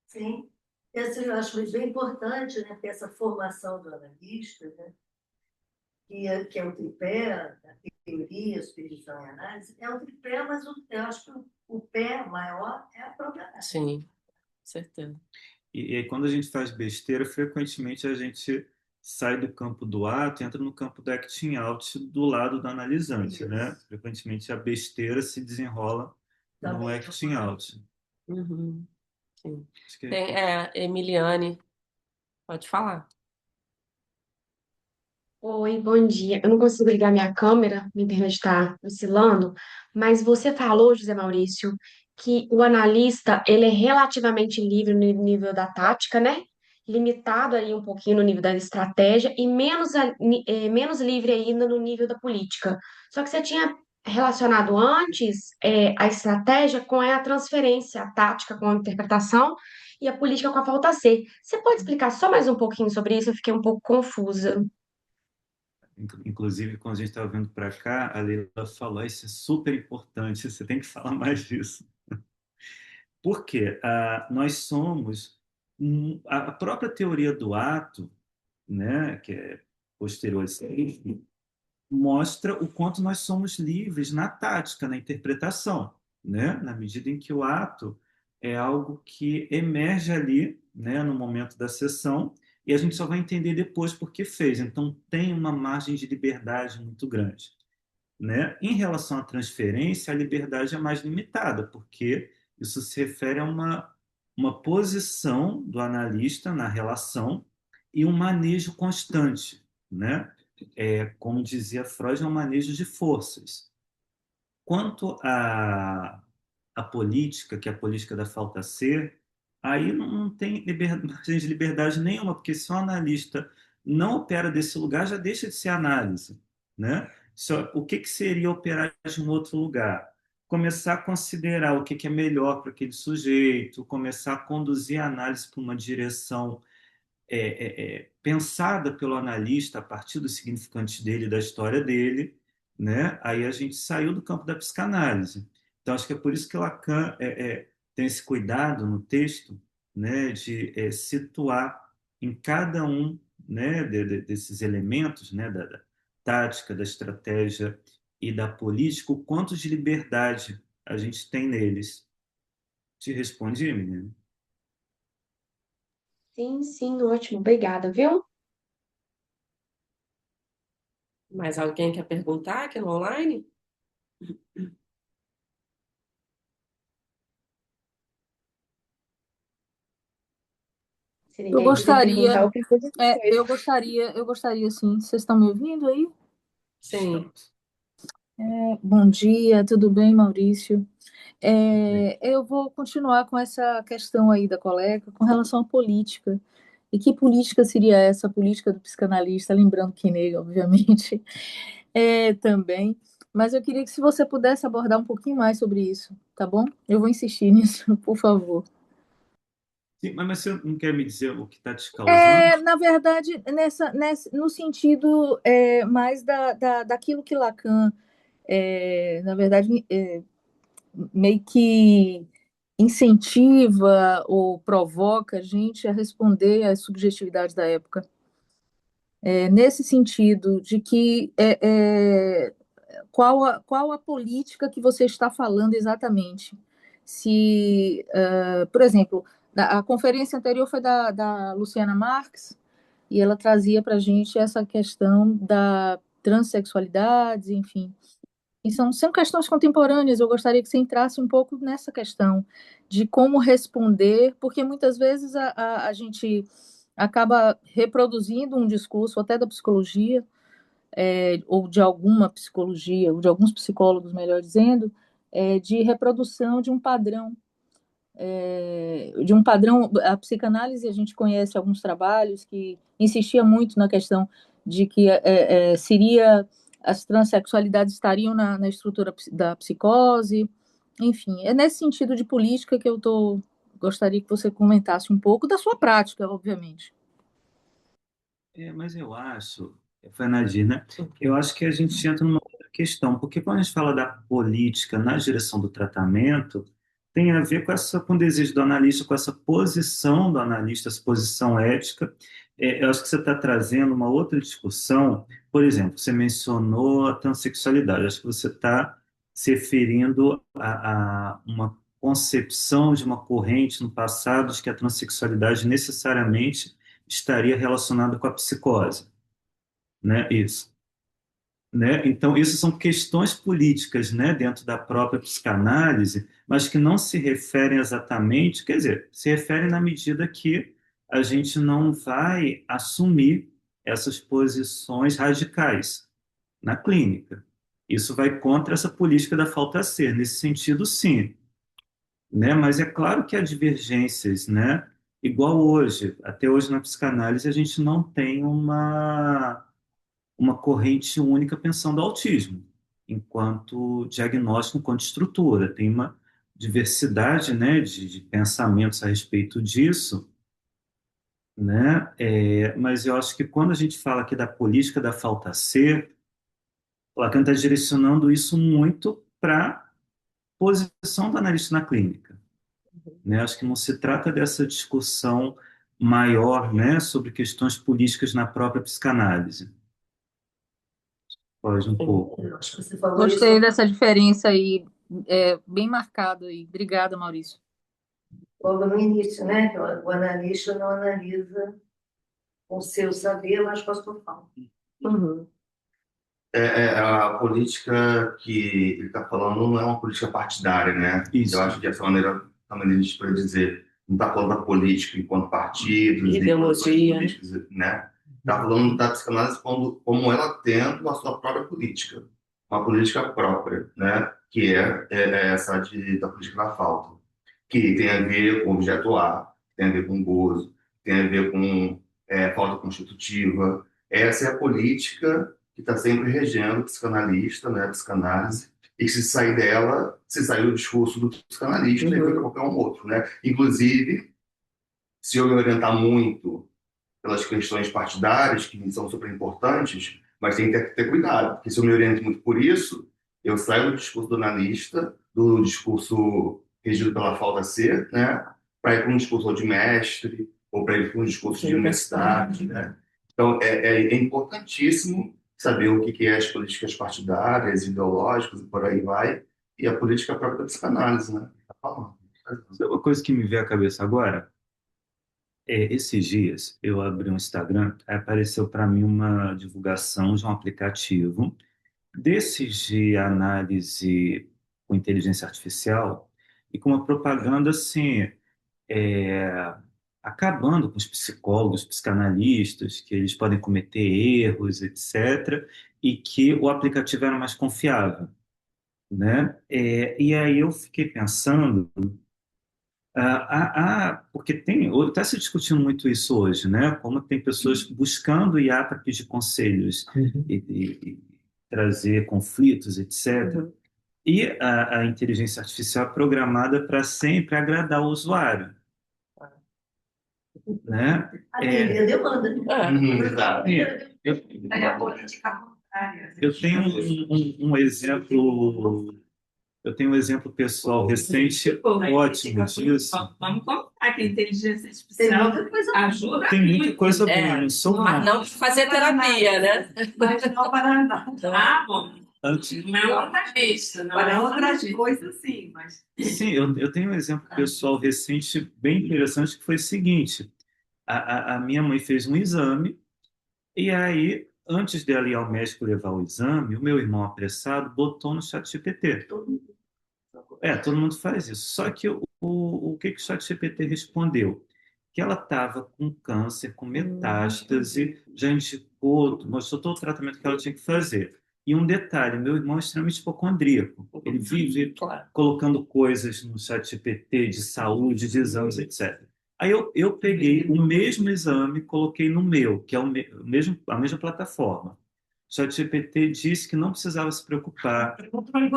Sim. Essa eu acho bem importante, né? Ter essa formação do analista, né? Que é o tripé, a teoria, a supervisão e a análise. É o tripé, mas eu acho que o pé maior é a própria análise. Sim, com certeza. E aí, quando a gente faz besteira, frequentemente a gente sai do campo do ato e entra no campo do acting out do lado do analisante, né? Isso. Frequentemente a besteira se desenrola no Também. acting out. Uhum. Sim. Acho que Tem, Emiliane, pode falar. Oi, bom dia. Eu não consigo ligar minha câmera, minha internet está oscilando, mas você falou, José Maurício, que o analista ele é relativamente livre no nível da tática, né? Limitado aí um pouquinho no nível da estratégia e menos livre ainda no nível da política. Só que você tinha relacionado antes a estratégia com a transferência, a tática com a interpretação e a política com a falta C. Você pode explicar só mais um pouquinho sobre isso? Eu fiquei um pouco confusa. Inclusive, quando a gente estava vindo para cá, a Leila falou: isso é super importante, você tem que falar mais disso. Por quê? Nós somos. A própria teoria do ato, né, que é posterior a isso, mostra o quanto nós somos livres na tática, na interpretação, né? Na medida em que o ato é algo que emerge ali, né, no momento da sessão, e a gente só vai entender depois por que fez. Então, tem uma margem de liberdade muito grande, né? Em relação à transferência, a liberdade é mais limitada, porque isso se refere a uma posição do analista na relação e um manejo constante, né? Como dizia Freud, é um manejo de forças. Quanto à política, que é a política da falta ser, aí não tem margem de liberdade nenhuma, porque se o analista não opera desse lugar, já deixa de ser análise, né? O que que seria operar de um outro lugar? Começar a considerar o que que é melhor para aquele sujeito, começar a conduzir a análise para uma direção pensada pelo analista a partir dos significantes dele, da história dele, né? Aí a gente saiu do campo da psicanálise. Então, acho que é por isso que Lacan tem esse cuidado no texto, né, de situar em cada um, né, desses elementos, né, da tática, da estratégia e da política, o quanto de liberdade a gente tem neles. Te respondi, menino? Sim, sim, ótimo. Obrigada, viu? Mais alguém quer perguntar aqui no online? Se Eu ninguém quiser perguntar, gostaria, eu pergunto depois. eu gostaria sim. Vocês estão me ouvindo aí? Sim. Bom dia, tudo bem, Maurício? Bem. Eu vou continuar com essa questão aí da colega com relação à política. E que política seria essa, a política do psicanalista? Lembrando que nele, obviamente, também. Mas eu queria que se você pudesse abordar um pouquinho mais sobre isso, tá bom? Eu vou insistir nisso, por favor. Sim, mas você não quer me dizer o que está te causando? Na verdade, no sentido mais daquilo que Lacan, na verdade, meio que incentiva ou provoca a gente a responder às subjetividades da época. Nesse sentido de que qual a política que você está falando exatamente? Se, por exemplo, a conferência anterior foi da Luciana Marx, e ela trazia para a gente essa questão da transexualidade, enfim. E são questões contemporâneas, eu gostaria que você entrasse um pouco nessa questão de como responder, porque muitas vezes a gente acaba reproduzindo um discurso até da psicologia, ou de alguma psicologia, ou de alguns psicólogos, melhor dizendo, de reprodução de um padrão. A psicanálise, a gente conhece alguns trabalhos que insistia muito na questão de que seria as transexualidades estariam na estrutura da psicose, enfim, é nesse sentido de política que gostaria que você comentasse um pouco da sua prática, obviamente. Mas eu acho, foi a Nadir, né? Eu acho que a gente entra numa outra questão, porque quando a gente fala da política na direção do tratamento, tem a ver com o desejo do analista, com essa posição do analista, essa posição ética. Eu acho que você está trazendo uma outra discussão. Por exemplo, você mencionou a transexualidade. Acho que você está se referindo a uma concepção de uma corrente no passado de que a transexualidade necessariamente estaria relacionado com a psicose, né? Isso, né? Então, isso são questões políticas, né, dentro da própria psicanálise, mas que não se referem exatamente, quer dizer, se referem na medida que a gente não vai assumir essas posições radicais na clínica. Isso vai contra essa política da falta a ser, nesse sentido, sim, né? Mas é claro que há divergências, né? Igual hoje, até hoje na psicanálise a gente não tem uma corrente única pensando o autismo, enquanto diagnóstico, enquanto estrutura. Tem uma diversidade, né, de pensamentos a respeito disso, né? Mas eu acho que quando a gente fala aqui da política da falta a ser, o Lacan está direcionando isso muito para a posição do analista na clínica, né? Acho que não se trata dessa discussão maior, né, sobre questões políticas na própria psicanálise. Pode um pouco. Eu acho que você falou Gostei isso dessa diferença aí, bem marcado aí. Obrigada, Maurício. logo no início, né? Que o analista não analisa com o seu saber, mas com a sua fala. Uhum. A política que ele está falando não é uma política partidária, né? Isso. Eu acho que essa maneira, a maneira de para dizer, não está falando da política enquanto partidos, nem Ideologia, enquanto políticos, né? Está falando da psicanálise como ela tendo a sua própria política, uma política própria, né? Que é essa da política da falta, que tem a ver com o objeto A, tem a ver com gozo, tem a ver com falta constitutiva. Essa é a política que está sempre regendo o psicanalista, né, a psicanálise, e que se sair dela, se sair do discurso do psicanalista, e vai para qualquer um outro, né? Inclusive, se eu me orientar muito pelas questões partidárias, que são super importantes, mas tem que ter cuidado, porque se eu me oriento muito por isso, eu saio do discurso do analista, do discurso regido pela falta ser, né, para ir para um discurso de mestre, ou para ir para um discurso de universidade, né? Então, é importantíssimo saber o que é as políticas partidárias, ideológicas, e por aí vai, e a política própria da psicanálise, né? Tá falando. Sabe uma coisa que me veio à cabeça agora? Esses dias eu abri um Instagram, aí apareceu para mim uma divulgação de um aplicativo desses de análise com inteligência artificial e com uma propaganda assim, é, acabando com os psicólogos, psicanalistas, que eles podem cometer erros, etc., e que o aplicativo era mais confiável, né? E aí eu fiquei pensando, porque está se discutindo muito isso hoje, né? Como tem pessoas buscando IA para pedir conselhos e trazer conflitos, etc. E a inteligência artificial é programada para sempre agradar o usuário, né? Atender a demanda. Exato. É a política contrária. Eu tenho eu tenho um exemplo pessoal recente ótimo disso. Vamos colocar que a inteligência Tem artificial muita coisa. ajuda Tem muita muito. coisa boa, não sou Mas mal. não fazer terapia, né? Mas não para nada. Ah, bom. Antes, Não é outra vista, não Para é outras outra coisa, sim, mas sim, eu tenho um exemplo pessoal recente bem interessante que foi o seguinte: a minha mãe fez um exame e aí, antes dela ir ao médico levar o exame, o meu irmão apressado botou no chat GPT. Todo mundo faz isso. Só que o que o chat GPT respondeu? Que ela estava com câncer, com metástase, já indicou, mostrou todo o tratamento que ela tinha que fazer. E um detalhe, meu irmão é extremamente hipocondríaco. Ele vive Claro. colocando coisas no chat GPT de saúde, de exames, etc. Aí eu peguei o mesmo exame, coloquei no meu, que é a mesma plataforma. O ChatGPT disse que não precisava se preocupar,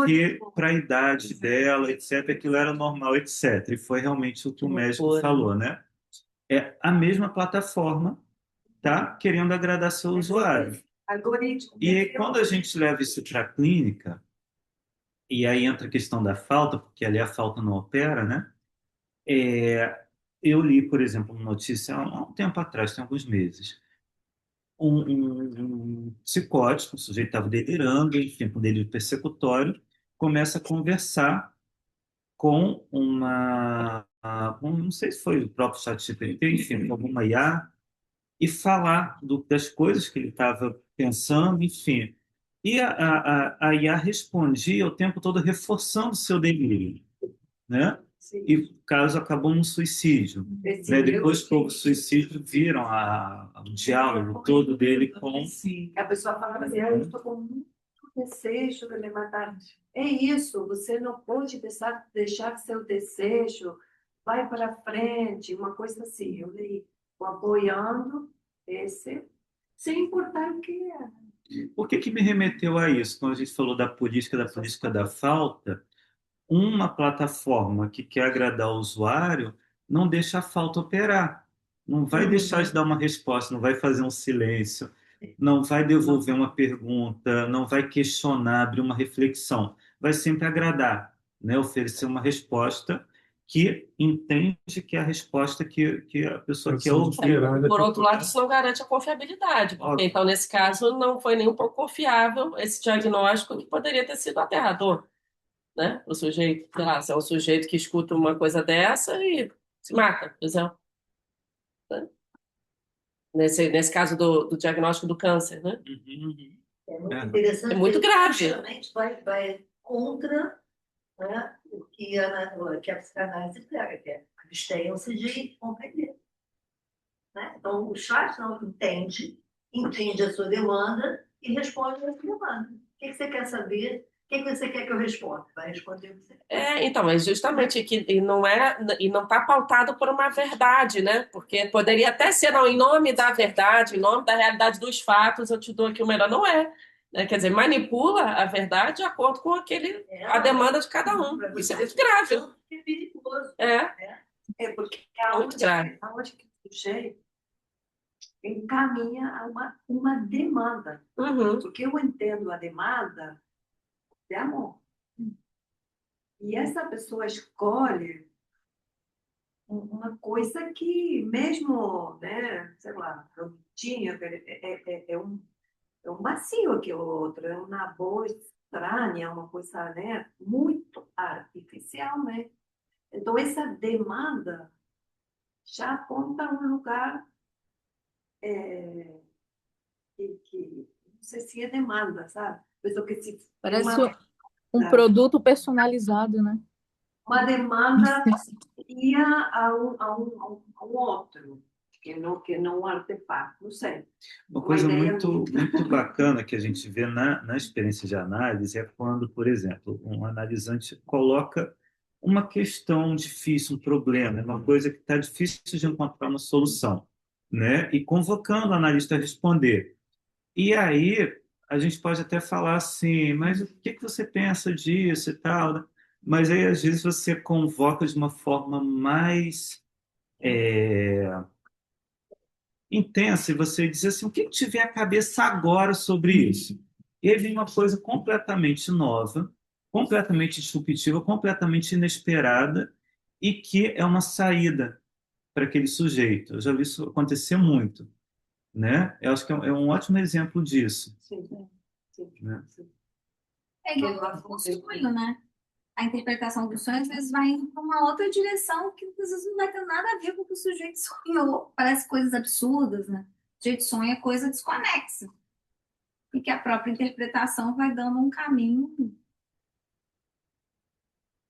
que para a idade dela, etc., aquilo era normal, etc. E foi realmente o que o médico loucura. falou, né? É a mesma plataforma, tá? Querendo agradar seu usuário. algoritmo. E aí, quando a gente leva isso para a clínica, e aí entra a questão da falta, porque ali a falta não opera, né? Eu li, por exemplo, uma notícia há um tempo atrás, tem alguns meses, um psicótico, o sujeito estava delirando, enfim, com delírio persecutório, começa a conversar com não sei se foi o próprio ChatGPT, enfim, com alguma IA, e falar das coisas que ele estava pensando, enfim. E a IA respondia o tempo todo reforçando o seu delírio, né? E o caso acabou num suicídio. Né? Depois que houve o suicídio, viram o diálogo todo dele com... Sim. A pessoa falava assim, eu estou com muito desejo de levantar. É isso, você não pode deixar seu desejo, vai para frente, uma coisa assim. Eu li, apoiando esse, sem importar o que é. Por que me remeteu a isso? Quando a gente falou da política da falta, uma plataforma que quer agradar o usuário não deixa a falta operar. Não vai deixar de dar uma resposta, não vai fazer um silêncio, não vai devolver uma pergunta, não vai questionar, abrir uma reflexão. Vai sempre agradar, né? Oferecer uma resposta que entende que é a resposta que a pessoa quer ouvir. Por outro lado, isso não garante a confiabilidade, porque Óbvio. então, nesse caso, não foi nem um pouco confiável esse diagnóstico que poderia ter sido aterrador, né? O sujeito, sei lá, se é um sujeito que escuta uma coisa dessa e se mata, por exemplo. Né? Nesse caso do diagnóstico do câncer, né? É muito É. interessante. É muito porque grave. justamente vai contra, né, o que a psicanálise prega, que é abstenham-se de compreender. Né? Então, o chat não entende a sua demanda e responde a sua demanda. O que você quer saber? que você quer que eu responda? Vai responder você. Então, é justamente que e não está pautado por uma verdade, né? Porque poderia até ser, não, em nome da verdade, em nome da realidade dos fatos, eu te dou aqui o melhor. Não é, né? Quer dizer, manipula a verdade de acordo com a demanda de cada um. Isso é muito grave. É perigoso. Porque Muito grave. aonde que o sujeito encaminha a uma demanda. Uhum. Porque eu entendo a demanda de amor. E essa pessoa escolhe uma coisa que, mesmo, né, sei lá, bonitinha, é um vazio aqui, o outro, é uma boa estranha, uma coisa, né, muito artificial, né? Então, essa demanda já aponta um lugar que não sei se é demanda, sabe? Pessoa que se Parece uma, um produto personalizado, né? uma demanda ia a um outro, que não um artefato, não sei. Uma coisa ideia muito, muito bacana que a gente vê na experiência de análise é quando, por exemplo, um analisante coloca uma questão difícil, um problema, uma coisa que está difícil de encontrar uma solução, né? E convocando o analista a responder. E aí a gente pode até falar assim, mas o que que você pensa disso e tal, né? Mas aí às vezes você convoca de uma forma mais intensa e você diz assim, o que que te vem à cabeça agora sobre isso? E aí vem uma coisa completamente nova, completamente disruptiva, completamente inesperada e que é uma saída para aquele sujeito. Eu já vi isso acontecer muito, né? Eu acho que é um ótimo exemplo disso, Sim, sim, né? sim. É igual o sonho, né? A interpretação do sonho às vezes vai indo para uma outra direção que às vezes não vai ter nada a ver com o que o sujeito sonhou. Parece coisas absurdas, né? O sujeito sonha coisa desconexa. E que a própria interpretação vai dando um caminho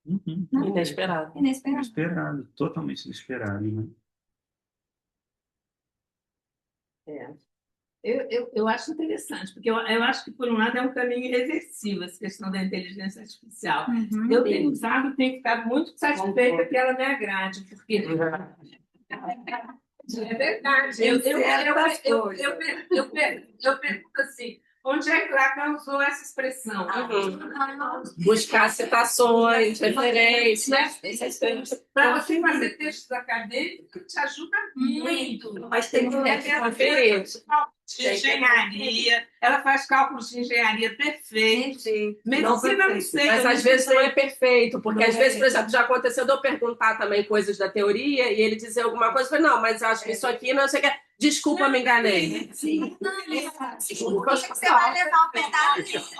Uhum. Inesperado. inesperado. Inesperado, totalmente inesperado, né? Eu acho interessante, porque eu acho que, por um lado, é um caminho irreversível essa questão da inteligência artificial. Uhum. Eu tenho usado e tenho ficado muito satisfeita que ela me agrade, porque é verdade. Eu pergunto assim, onde é que Lacan usou essa expressão? Buscar citações, referências. Para você fazer textos acadêmicos, te ajuda muito. Mas tem que Conferir. De engenharia, ela faz cálculos de engenharia perfeitos. Medicina, não sei. Mas às vezes não é perfeito, porque às vezes, por exemplo, já aconteceu de eu perguntar também coisas da teoria e ele dizer alguma coisa, eu falei, não, mas acho que isso aqui não sei o que. Desculpa, me enganei. Sim. Desculpa. Você vai levar um pedaço.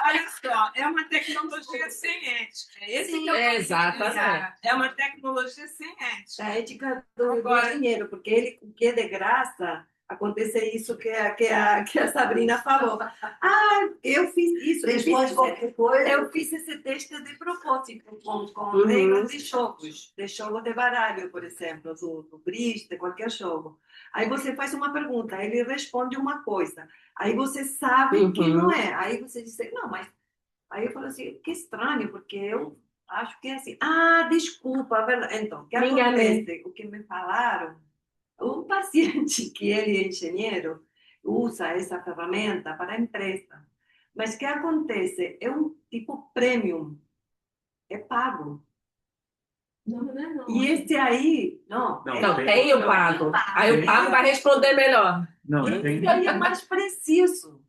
Olha só, é uma tecnologia sem ética. Esse Sim, que eu exatamente. É uma tecnologia sem ética. A ética do dinheiro, porque o que é de graça, acontece isso que a Sabrina falou. Ah, eu fiz isso. Responde qualquer coisa. Eu fiz esse texto de propósito, com regras de jogos de baralho, por exemplo, do bridge, de qualquer jogo. Aí você faz uma pergunta, ele responde uma coisa. Aí você sabe que não é. Aí você diz, não, mas... Aí eu falo assim, que estranho, porque eu acho que é assim. Ah, desculpa, a verdade. Então, o que Me enganei. acontece? O que me falaram, um paciente que ele é engenheiro usa essa ferramenta para a empresa. Mas o que acontece? É um tipo premium, é pago. Não. E esse aí, não. Não, tem o pago. Aí o pago vai responder melhor. Não, tem, Esse aí é mais preciso.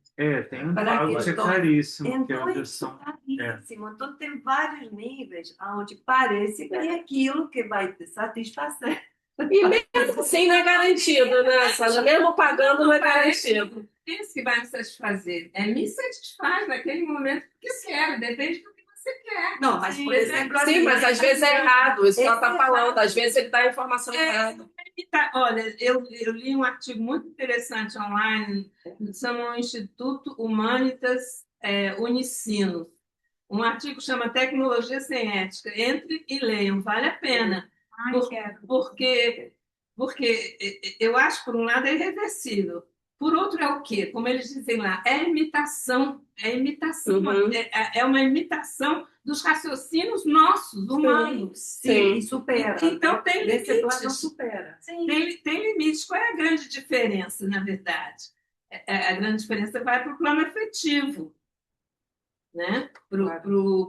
tem um Para pago que é questão- caríssimo, que é a Então, isso versão. é caríssimo. Então, tem vários níveis onde parece que é aquilo que vai te satisfazer. E mesmo assim não é garantido, né, Sandra? Mesmo pagando não é garantido. Isso que vai me satisfazer. Me satisfaz naquele momento que quero, depende do que você quer. Não, mas, por exemplo, Sim, mas às vezes é errado, isso que ela está Esse é falando. errado. Às vezes ele dá a informação errada. Olha, eu li um artigo muito interessante online, chama o Instituto Humanitas Unicino. Um artigo chama Tecnologia Sem Ética. Entre e leiam, vale a pena. Ai, quero. Porque eu acho, por um lado, é irreversível. Por outro, é o quê? Como eles dizem lá, é imitação. É imitação. Uhum. É uma imitação dos raciocínios nossos, humanos. Sim, e Sim. supera. Então, né? tem Nesse plano limites. supera. Sim. Tem limites. Qual é a grande diferença, na verdade? A grande diferença vai para o plano efetivo, né?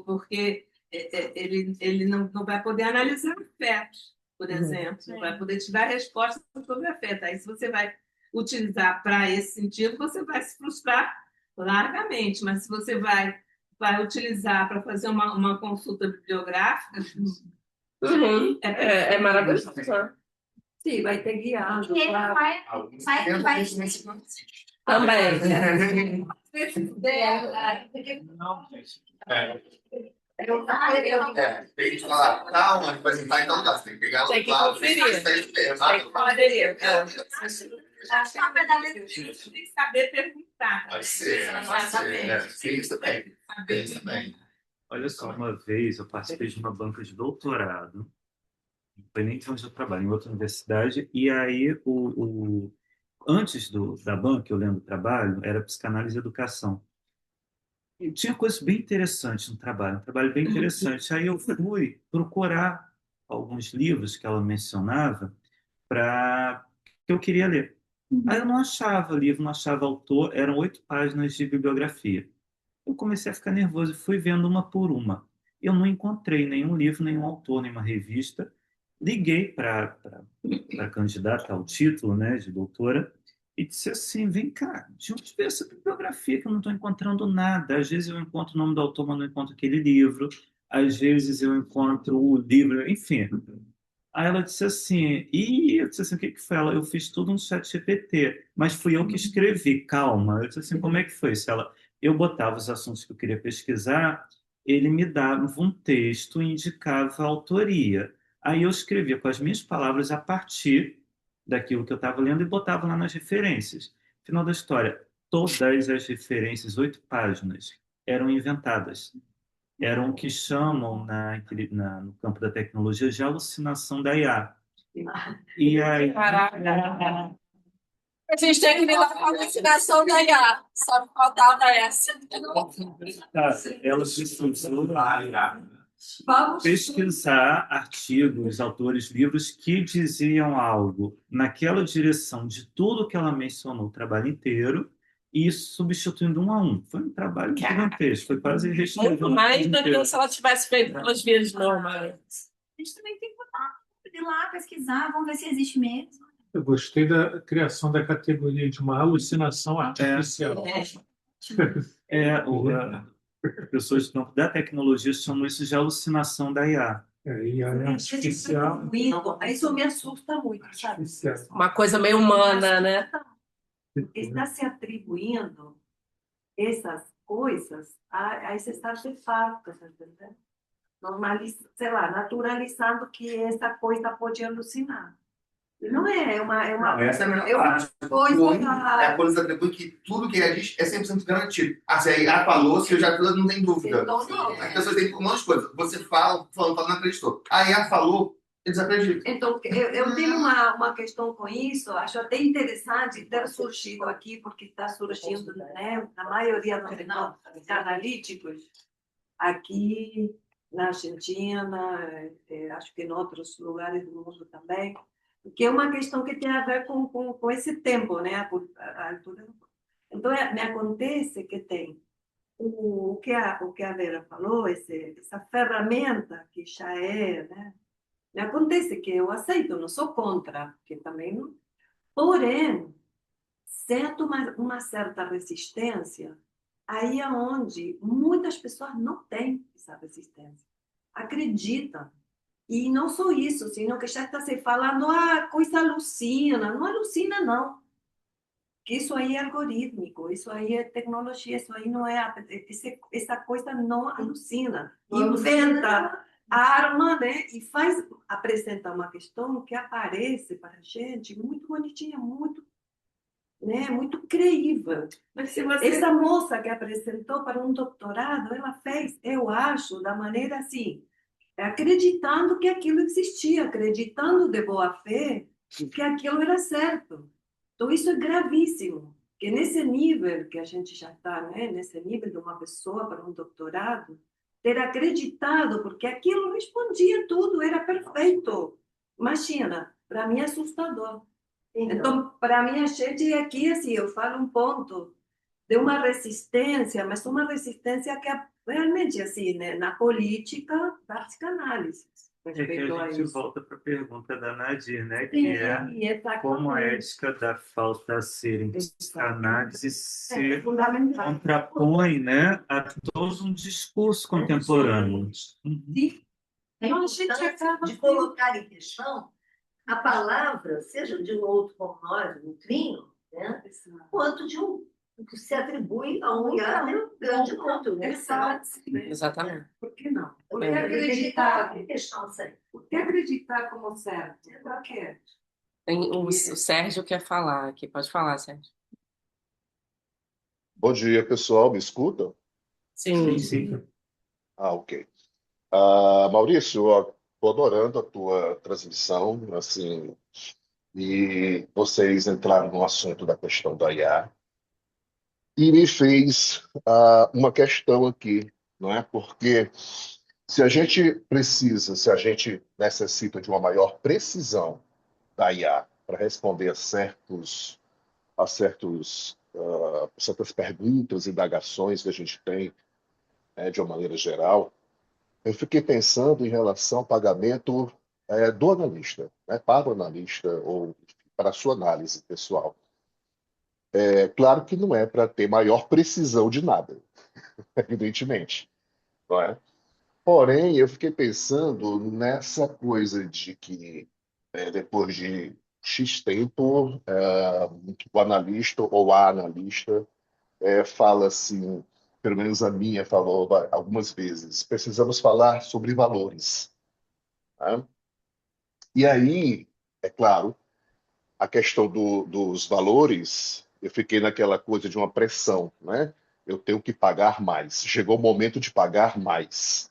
Porque ele não vai poder analisar afetos, por exemplo, não vai poder te dar resposta sobre afeto. Aí, se você vai utilizar para esse sentido, você vai se frustrar largamente, mas se você vai utilizar para fazer uma consulta bibliográfica, Uhum. é É maravilhoso. Sim, vai ter guiado. E ele claro. vai, Alguns vai, tentam vai. isso, mas não existe. Também. Tem que falar, calma, apresentar, então tá, você tem que pegar Tem que lado, conferir. mas tá isso mesmo, Tem que conferir. tem que saber perguntar. Pode ser, pode ser. Tem isso também. Tem isso também. Olha só, uma vez eu participei de uma banca de doutorado, não foi nem de onde eu trabalho, em outra universidade, e aí antes da banca, eu lembro do trabalho, era psicanálise e educação. E tinha coisas bem interessantes no trabalho, um trabalho bem interessante. Aí eu fui procurar alguns livros que ela mencionava para que eu queria ler. Aí eu não achava livro, não achava autor, eram 8 páginas de bibliografia. Eu comecei a ficar nervoso e fui vendo uma por uma. Eu não encontrei nenhum livro, nenhum autor, nenhuma revista. Liguei para a candidata ao título, né, de doutora e disse assim: vem cá, de onde veio essa bibliografia que eu não estou encontrando nada? Às vezes eu encontro o nome do autor, mas não encontro aquele livro. Às vezes eu encontro o livro, enfim. Aí ela disse assim, e eu disse assim, o que que foi? Eu fiz tudo no chat GPT, mas fui eu que escrevi, calma. Eu disse assim, como é que foi? Eu botava os assuntos que eu queria pesquisar, ele me dava um texto e indicava a autoria. Aí eu escrevia com as minhas palavras a partir daquilo que eu estava lendo e botava lá nas referências. Final da história, todas as referências, 8 páginas, eram inventadas, eram o que chamam no campo da tecnologia de alucinação da IA. E aí, Caraca. A gente tem que lidar com a alucinação da IA. Só que faltava essa. ela precisou Vamos. pesquisar artigos, autores, livros que diziam algo naquela direção de tudo que ela mencionou o trabalho inteiro e substituindo um a um. Foi um trabalho gigantesco, foi quase reescrever Muito um mais livro do que inteiro. se ela tivesse feito pelas vias normais. A gente também tem que ir lá pesquisar, vamos ver se existe mesmo. Eu gostei da criação da categoria de uma alucinação artificial. As pessoas do campo da tecnologia chamam isso de alucinação da IA. E a artificial. Isso me assusta muito, sabe? Uma coisa meio humana, né? Está se atribuindo essas coisas a esses artefatos, entendeu? Sei lá, naturalizando que essa coisa pode alucinar. Não é uma Não, essa é a melhor é uma parte. coisa. É a coisa atribui que tudo que ela diz é 100% garantido. Ah, se a IA falou, se eu já não tem dúvida. Então, não. As pessoas têm um monte de coisa. Você fala, não acreditou. A IA falou, eles acreditam. Então, eu tenho uma questão com isso, acho até interessante ter surgido aqui, porque está surgindo, né, na maioria dos analíticos, aqui na Argentina, acho que em outros lugares do mundo também, que é uma questão que tem a ver com esse tempo, né, a altura. Então, me acontece que tem o que a Vera falou, essa ferramenta que já é, né, me acontece que eu aceito, não sou contra, que também não. Porém, certo uma certa resistência, aí é onde muitas pessoas não têm essa resistência, acreditam. E não só isso, sino que já está se falando, coisa alucina. Não alucina, não. Que isso aí é algorítmico, isso aí é tecnologia, isso aí não é. Essa coisa não alucina. Inventa arma, né? E apresenta uma questão que aparece para a gente muito bonitinha, muito, né? Muito creível. Mas se você... Essa moça que apresentou para um doutorado, ela fez, eu acho, da maneira assim, acreditando que aquilo existia, acreditando de boa fé que aquilo era certo. Então, isso é gravíssimo. que nesse nível que a gente já está, né? Nesse nível de uma pessoa para um doutorado, ter acreditado, porque aquilo respondia tudo, era perfeito. Imagina, para mim é assustador. Então, para mim, a gente aqui, assim, eu falo um ponto de uma resistência, mas uma resistência que é realmente, assim, né, na política da psicanálise, É que respeito a a gente isso. volta para a pergunta da Nadir, né? Sim, Que é como a exatamente. ética da falta ser em psicanálise se É fundamental. contrapõe, né, a todo um discurso contemporâneo. Sim. A importância de colocar em questão a palavra, seja de um outro como nós, um trino, né? Quanto de um que se atribui a um grande outro, né? Exatamente. Por que não? Por que É. acreditar? Que questão séria. Por que acreditar como certo? Para quê? O Sérgio quer falar aqui. Pode falar, Sérgio. Bom dia, pessoal. Me escutam? Sim. Sim. Ok. Maurício, estou adorando a tua transmissão, assim, e vocês entraram no assunto da questão da IA e me fez uma questão aqui, não é? Porque se a gente necessita de uma maior precisão da IA para responder certas perguntas, indagações que a gente tem, né, de uma maneira geral, eu fiquei pensando em relação ao pagamento do analista, né, para o analista ou para a sua análise pessoal. É claro que não é para ter maior precisão de nada, evidentemente, não é? Porém, eu fiquei pensando nessa coisa de que depois de X tempo, o analista ou a analista fala assim, pelo menos a minha falou algumas vezes, precisamos falar sobre valores. Né? E aí, é claro, a questão dos valores, eu fiquei naquela coisa de uma pressão, né? Eu tenho que pagar mais. Chegou o momento de pagar mais.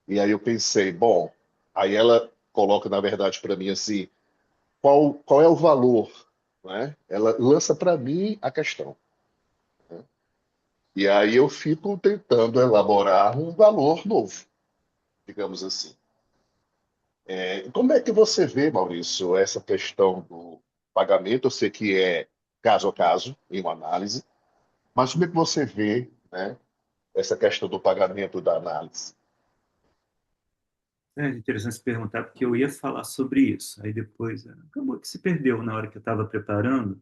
E aí eu pensei, bom, aí ela coloca, na verdade, para mim assim, qual é o valor? Né? Ela lança para mim a questão. Né? E aí eu fico tentando elaborar um valor novo, digamos assim. Como é que você vê, Maurício, essa questão do pagamento? Eu sei que é caso a caso, em uma análise, mas como é que você vê, né, essa questão do pagamento da análise? É interessante se perguntar, porque eu ia falar sobre isso. Aí depois acabou que se perdeu na hora que eu estava preparando.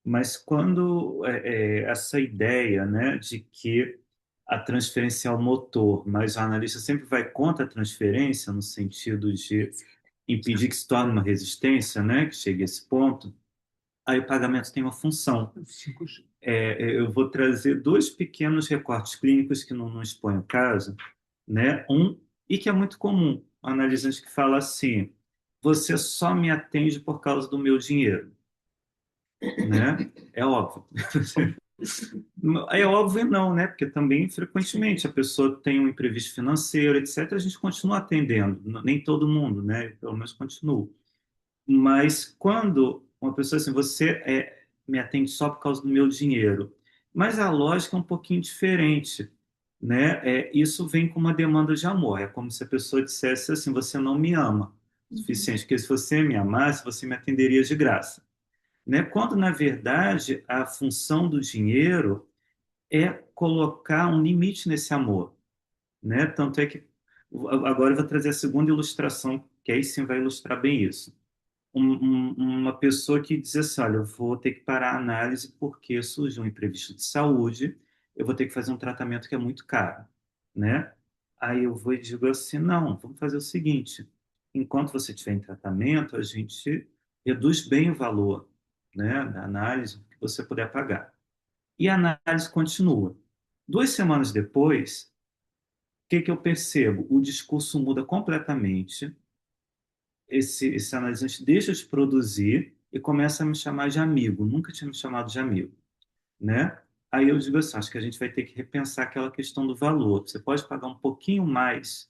Mas quando essa ideia, né, de que a transferência é o motor, mas o analista sempre vai contra a transferência, no sentido de impedir que se torne uma resistência, né, que chegue a esse ponto, aí o pagamento tem uma função. Eu vou trazer dois pequenos recortes clínicos que não expõem o caso, né? E que é muito comum, um analisante que fala assim, você só me atende por causa do meu dinheiro, né? É óbvio. É óbvio não, né? Porque também, frequentemente, a pessoa tem um imprevisto financeiro, etc., a gente continua atendendo, nem todo mundo, né? Pelo menos continua. Mas quando uma pessoa assim, você me atende só por causa do meu dinheiro, mas a lógica é um pouquinho diferente, né? Isso vem com uma demanda de amor. É como se a pessoa dissesse assim, você não me ama o suficiente, porque se você me amasse, você me atenderia de graça, né? Quando, na verdade, a função do dinheiro é colocar um limite nesse amor, né? Tanto é que agora eu vou trazer a segunda ilustração, que aí sim vai ilustrar bem isso. Uma pessoa que diz assim, olha, eu vou ter que parar a análise porque surgiu um imprevisto de saúde, eu vou ter que fazer um tratamento que é muito caro, né? Aí eu vou e digo assim, não, vamos fazer o seguinte, enquanto você estiver em tratamento, a gente reduz bem o valor, né, da análise que você puder pagar. E a análise continua. 2 semanas depois, o que eu percebo? O discurso muda completamente, esse analisante deixa de produzir e começa a me chamar de amigo. Nunca tinha me chamado de amigo, né? Aí eu digo assim, acho que a gente vai ter que repensar aquela questão do valor. Você pode pagar um pouquinho mais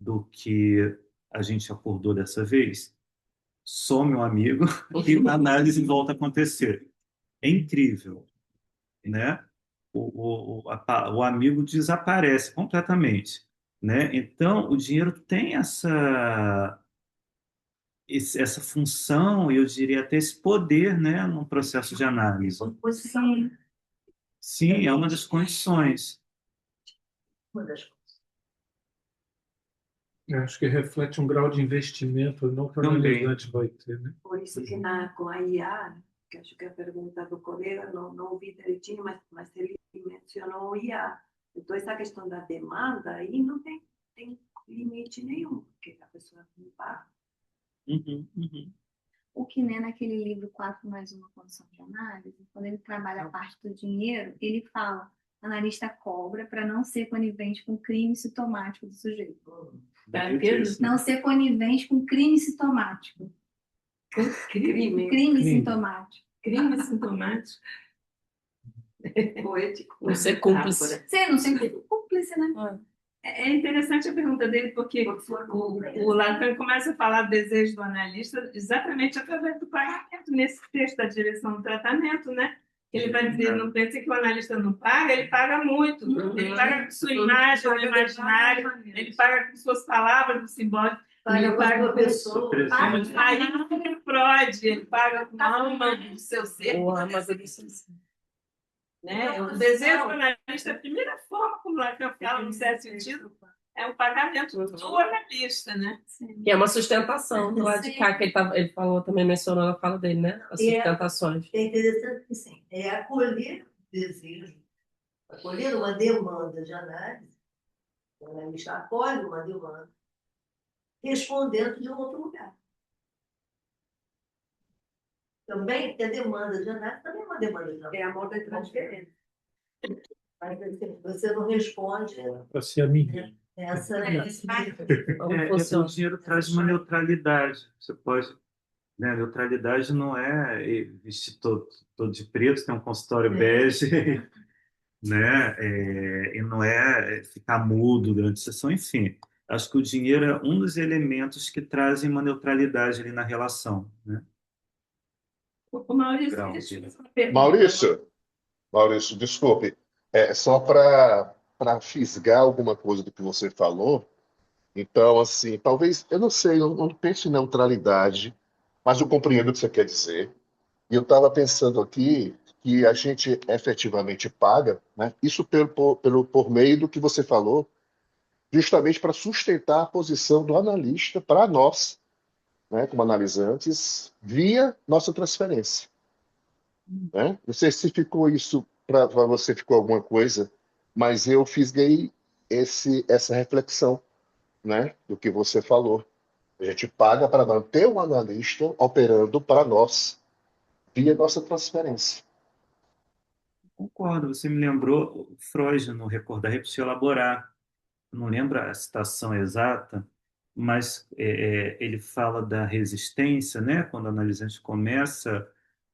do que a gente acordou dessa vez? Sou meu amigo e a análise volta a acontecer. é incrível, né? O amigo desaparece completamente, né? Então, o dinheiro tem essa função, e eu diria até esse poder, né, no processo de análise. Posição. Sim, é uma das condições. Uma das coisas. Eu acho que reflete um grau de investimento não que o Também. analisante vai ter, né? Por isso que com a IA, que acho que a pergunta do colega não ouvi direitinho, mas ele mencionou o IA. Então, essa questão da demanda aí não tem limite nenhum, porque a pessoa não paga. Uhum. O que né, naquele livro 4 mais uma condição de análise, quando ele trabalha a parte do dinheiro, ele fala, analista cobra para não ser conivente com o crime sintomático do sujeito. Não ser conivente com crime sintomático. Crime sintomático. Crime sintomático. Poético. Não ser cúmplice. Sim, não ser cúmplice, né? É interessante a pergunta dele, porque o Lacan começa a falar do desejo do analista exatamente através do pagamento, nesse texto da direção do tratamento, né? Ele vai dizer, não pense que o analista não paga, ele paga muito. Ele paga com sua imagem, no imaginário, ele paga com suas palavras, no simbólico. Ele paga com pessoa. Aí o Freud, ele paga com a alma do seu ser. Né? O desejo do analista, a primeira forma como Lacan fala, no certo sentido, é o pagamento do analista, né? Que é uma sustentação do lado de cá, que ele falou, também mencionou na fala dele, né? As sustentações. É interessante que sim, é acolher o desejo, acolher uma demanda de análise, o analista acolhe uma demanda, respondendo de um outro lugar. Também, a demanda de análise também é uma demanda de análise. É amor de transferência. Mas você não responde Para ser amiguinho. O dinheiro traz uma neutralidade. Você pode, né? Neutralidade não é vestir todo de preto, tem um consultório bege, né? E não é ficar mudo durante a sessão, enfim. Acho que o dinheiro é um dos elementos que trazem uma neutralidade ali na relação, né? O Maurício, Maurício, desculpe. Só para fisgar alguma coisa do que você falou. Então, assim, talvez, eu não sei, eu não penso em neutralidade, mas eu compreendo o que você quer dizer. E eu estava pensando aqui que a gente efetivamente paga, né? Isso por meio do que você falou, justamente para sustentar a posição do analista para nós, né, como analisantes, via nossa transferência. Né? Não sei se ficou isso para você, ficou alguma coisa, mas eu fisguei essa reflexão, né, do que você falou. A gente paga para manter o analista operando para nós, via nossa transferência. Concordo, você me lembrou Freud no Recordar, Repetir, Elaborar. Não lembro a citação exata, mas ele fala da resistência, né? Quando o analisante começa,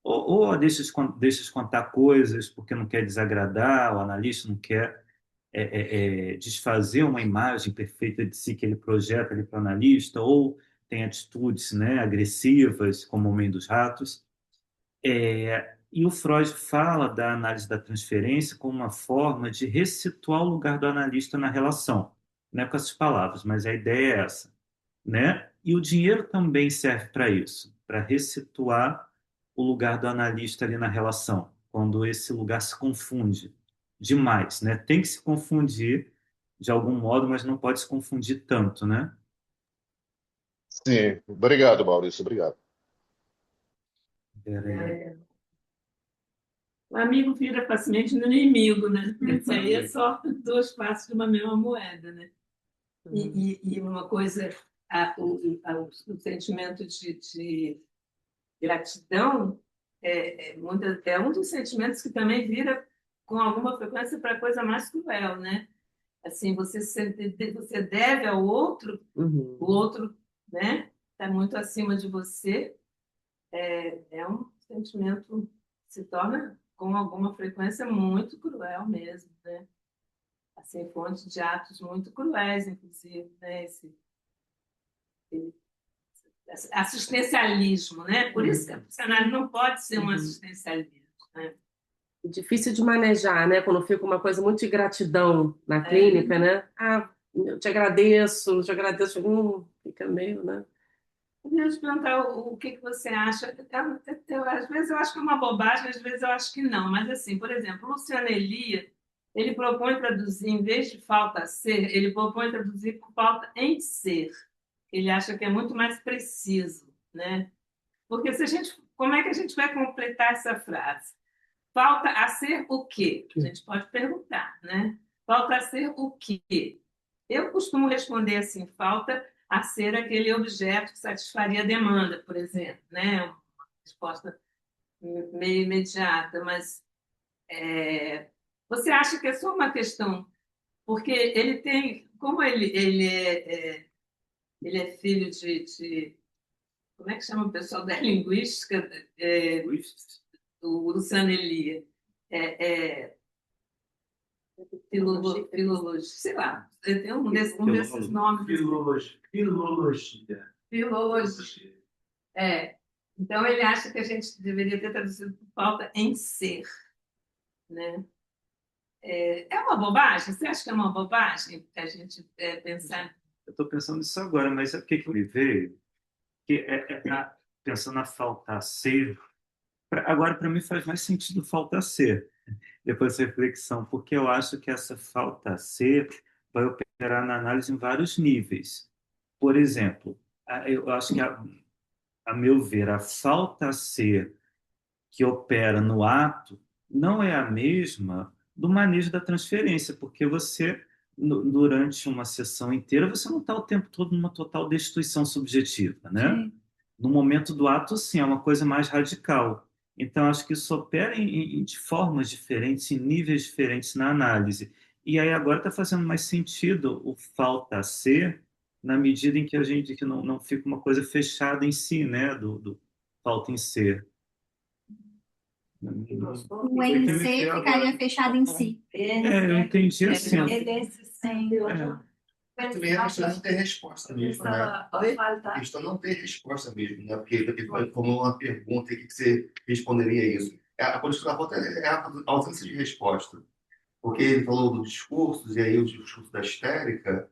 ou deixa de contar coisas porque não quer desagradar, o analista não quer desfazer uma imagem perfeita de si que ele projeta ali para o analista, ou tem atitudes, né, agressivas, como o homem dos ratos. E o Freud fala da análise da transferência como uma forma de ressituar o lugar do analista na relação. Não é com essas palavras, mas a ideia é essa, né? E o dinheiro também serve para isso, para ressituar o lugar do analista ali na relação, quando esse lugar se confunde demais, né? Tem que se confundir de algum modo, mas não pode se confundir tanto, né? Sim, obrigado, Maurício, obrigado. o amigo vira facilmente no inimigo, né? Isso aí é só duas faces de uma mesma moeda, né? E uma coisa, o sentimento de gratidão é um dos sentimentos que também vira com alguma frequência para a coisa mais cruel, né? Assim, você deve ao outro, o outro, né? Está muito acima de você, é um sentimento que se torna com alguma frequência muito cruel mesmo, né? Assim, fonte de atos muito cruéis, inclusive, né? Esse assistencialismo, né? Por isso que a psicanálise não pode ser um assistencialismo. né? Difícil de manejar, né? Quando fica uma coisa muito de gratidão na clínica, né? Ah, eu te agradeço. Fica meio, né? Eu queria te perguntar o que que você acha. Às vezes eu acho que é uma bobagem, às vezes eu acho que não. Mas, assim, por exemplo, o Luciano Elia, ele propõe traduzir, em vez de falta a ser, ele propõe traduzir por falta em ser. Ele acha que é muito mais preciso, né? Porque se a gente, como é que a gente vai completar essa frase? Falta a ser o quê? A gente pode perguntar, né? Falta a ser o quê? Eu costumo responder assim: falta a ser aquele objeto que satisfaria a demanda, por exemplo, né? Uma resposta meio imediata, mas você acha que é só uma questão? Porque ele tem, como ele é filho como é que chama o pessoal da linguística? O Luciano Elia. É, é, filologia, sei lá, tem desses nomes. Filologia. Filologia. Então, ele acha que a gente deveria ter traduzido por falta em ser, né? É uma bobagem? Você acha que é uma bobagem a gente pensar? Eu estou pensando nisso agora, mas sabe o que me veio? Que pensando na falta a ser, agora para mim faz mais sentido falta a ser, depois da reflexão, porque eu acho que essa falta a ser vai operar na análise em vários níveis. Por exemplo, eu acho que, a meu ver, a falta a ser que opera no ato não é a mesma do manejo da transferência, porque você, durante uma sessão inteira, você não está o tempo todo numa total destituição subjetiva, né? Sim. No momento do ato, sim, é uma coisa mais radical. Então, acho que isso opera de formas diferentes, em níveis diferentes na análise. E aí agora está fazendo mais sentido o falta a ser, na medida em que a gente que não fica uma coisa fechada em si, né? Do falta em ser. O em si ficaria fechado em si. Eu entendi assim. Nesse sentido, Também a questão não ter resposta mesmo, né? falta. A questão não ter resposta mesmo, né? Porque como uma pergunta, o que você responderia a isso? A política da falta é a ausência de resposta. Porque ele falou dos discursos, e aí o discurso da histérica,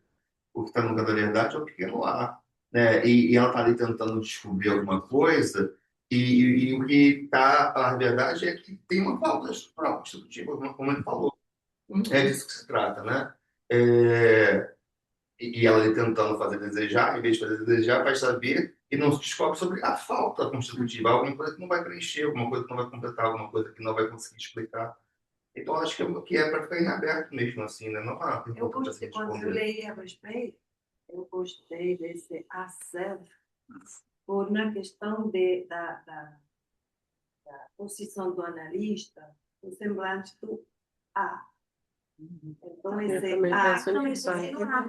o que está no lugar da verdade é o pequeno A, né? E ela está ali tentando descobrir alguma coisa, e o que está a verdade é que tem uma falta estrutural, constitutiva, como ele falou. É disso que se trata, né? E ela ali tentando fazer desejar, em vez de fazer desejar, vai saber e não se descobre sobre a falta constitutiva, alguma coisa que não vai preencher, alguma coisa que não vai completar, alguma coisa que não vai conseguir explicar. Então, acho que é para ficar em aberto mesmo, assim, né? Não uma Eu pergunta para se gostei, quando eu responder. leí a respeito, eu gostei desse acer por uma questão da posição do analista, o semblante do A. Então, Eu esse também A, penso nisso.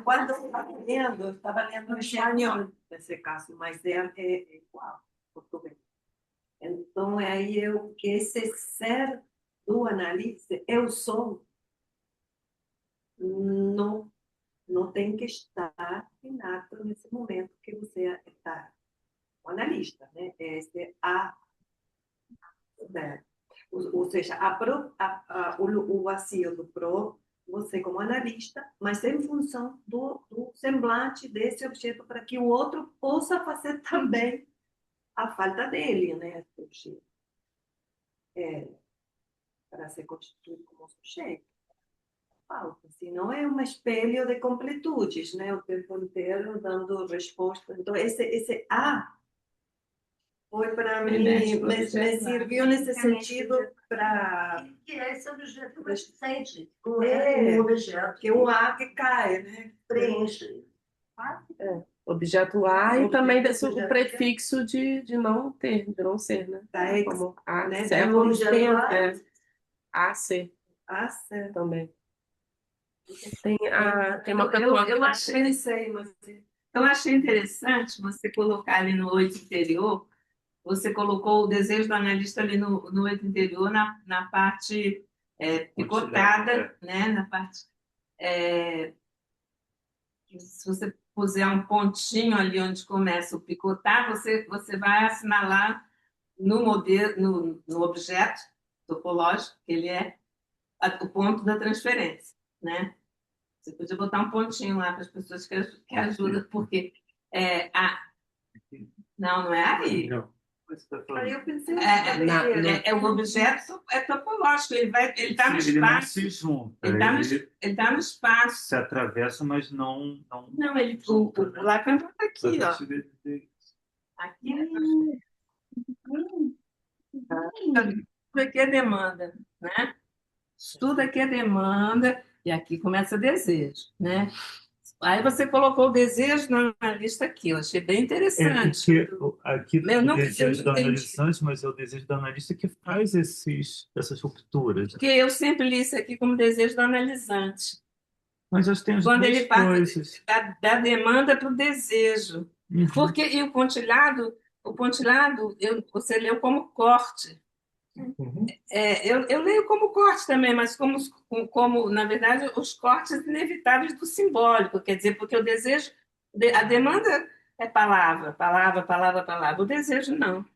quando eu estava lendo em espanhol, nesse caso, mas é igual, português. Então, aí que esse ser do analista, eu sou, não tem que estar inato nesse momento que você está o analista, né? Esse A, né? Ou seja, o vazio do pro, você como analista, mas em função do semblante desse objeto para que o outro possa fazer também a falta dele, né? Para ser constituído como sujeito. Falta, senão é um espelho de completudes, né? O tempo inteiro dando resposta. Então, esse A foi para mim, me serviu nesse sentido para... Que é esse objeto Pra- sente, um objeto que o A que cai, né? preenche. Objeto A e também desse Objeto. prefixo de não ter, de não ser, né? Da ex, Como A, né? ser, Do objeto A. A, ser Ah, certo. também. Tem uma pessoa Eu achei interessante você colocar ali no oito interior, você colocou o desejo do analista ali no oito interior, na parte picotada, né? Na parte. Se você puser um pontinho ali onde começa o picotar, você vai assinalar no modelo, no objeto topológico, que ele é o ponto da transferência, né? Você podia botar um pontinho lá para as pessoas que ajudam, porque não é aí. Não. Aí eu pensei, O objeto é topológico, ele está no Ele não espaço. se junta, Ele tá no espaço. se atravessa, mas não. Não, o Lacan está aqui, ó. Aqui tudo aqui é demanda, né? Tudo aqui é demanda, e aqui começa desejo, né? Aí você colocou o desejo na lista aqui, eu achei bem interessante. Aqui Eu o nunca desejo do entendi. analisante, mas é o desejo do analista que faz essas rupturas. Porque eu sempre li isso aqui como desejo do analisante. Mas eu tenho as Quando duas ele passa coisas. da demanda para o desejo. Porque e o pontilhado, você leu como corte. Eu leio como corte também, mas como, na verdade, os cortes inevitáveis do simbólico, quer dizer, porque o desejo, a demanda é palavra, palavra, palavra, palavra. O desejo não. O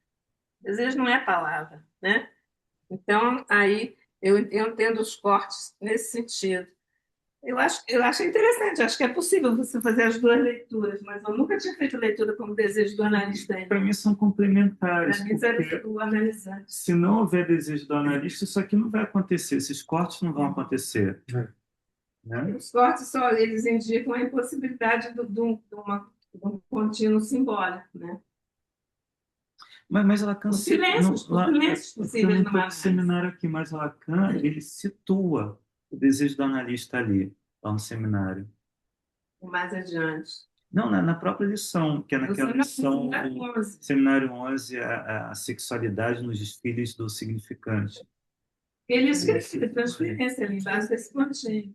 desejo não é palavra, né? Então, aí eu entendo os cortes nesse sentido. Eu acho interessante, acho que é possível você fazer as duas leituras, mas eu nunca tinha feito leitura como desejo do analista ainda. Para mim são complementares. Para mim, Porque o analisante. se não houver desejo do analista, isso aqui não vai acontecer, esses cortes não vão acontecer. Né? Os cortes só eles indicam a impossibilidade de um contínuo simbólico, né? Mas Lacan Os silêncios possíveis numa análise. Seminário aqui, mas Lacan ele situa o desejo do analista ali, lá no seminário. Mais adiante. Não, na própria lição, que é naquela lição, Seminário 11, a sexualidade nos desfiles do significante. Ele escreveu transferência ali embaixo desse pontinho.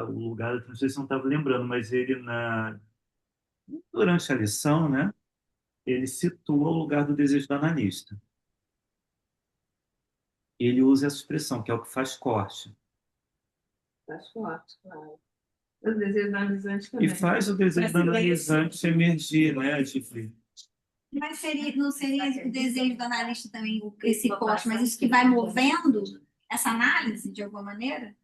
O lugar da transferência não estava lembrando, mas ele, durante a lição, né, ele situa o lugar do desejo do analista. Ele usa essa expressão, que é o que faz corte. Faz corte, claro. O desejo do analisante também. E faz o desejo do analisante emergir, né, Gifli? Mas não seria o desejo do analista também esse corte, mas isso que vai movendo essa análise de alguma maneira?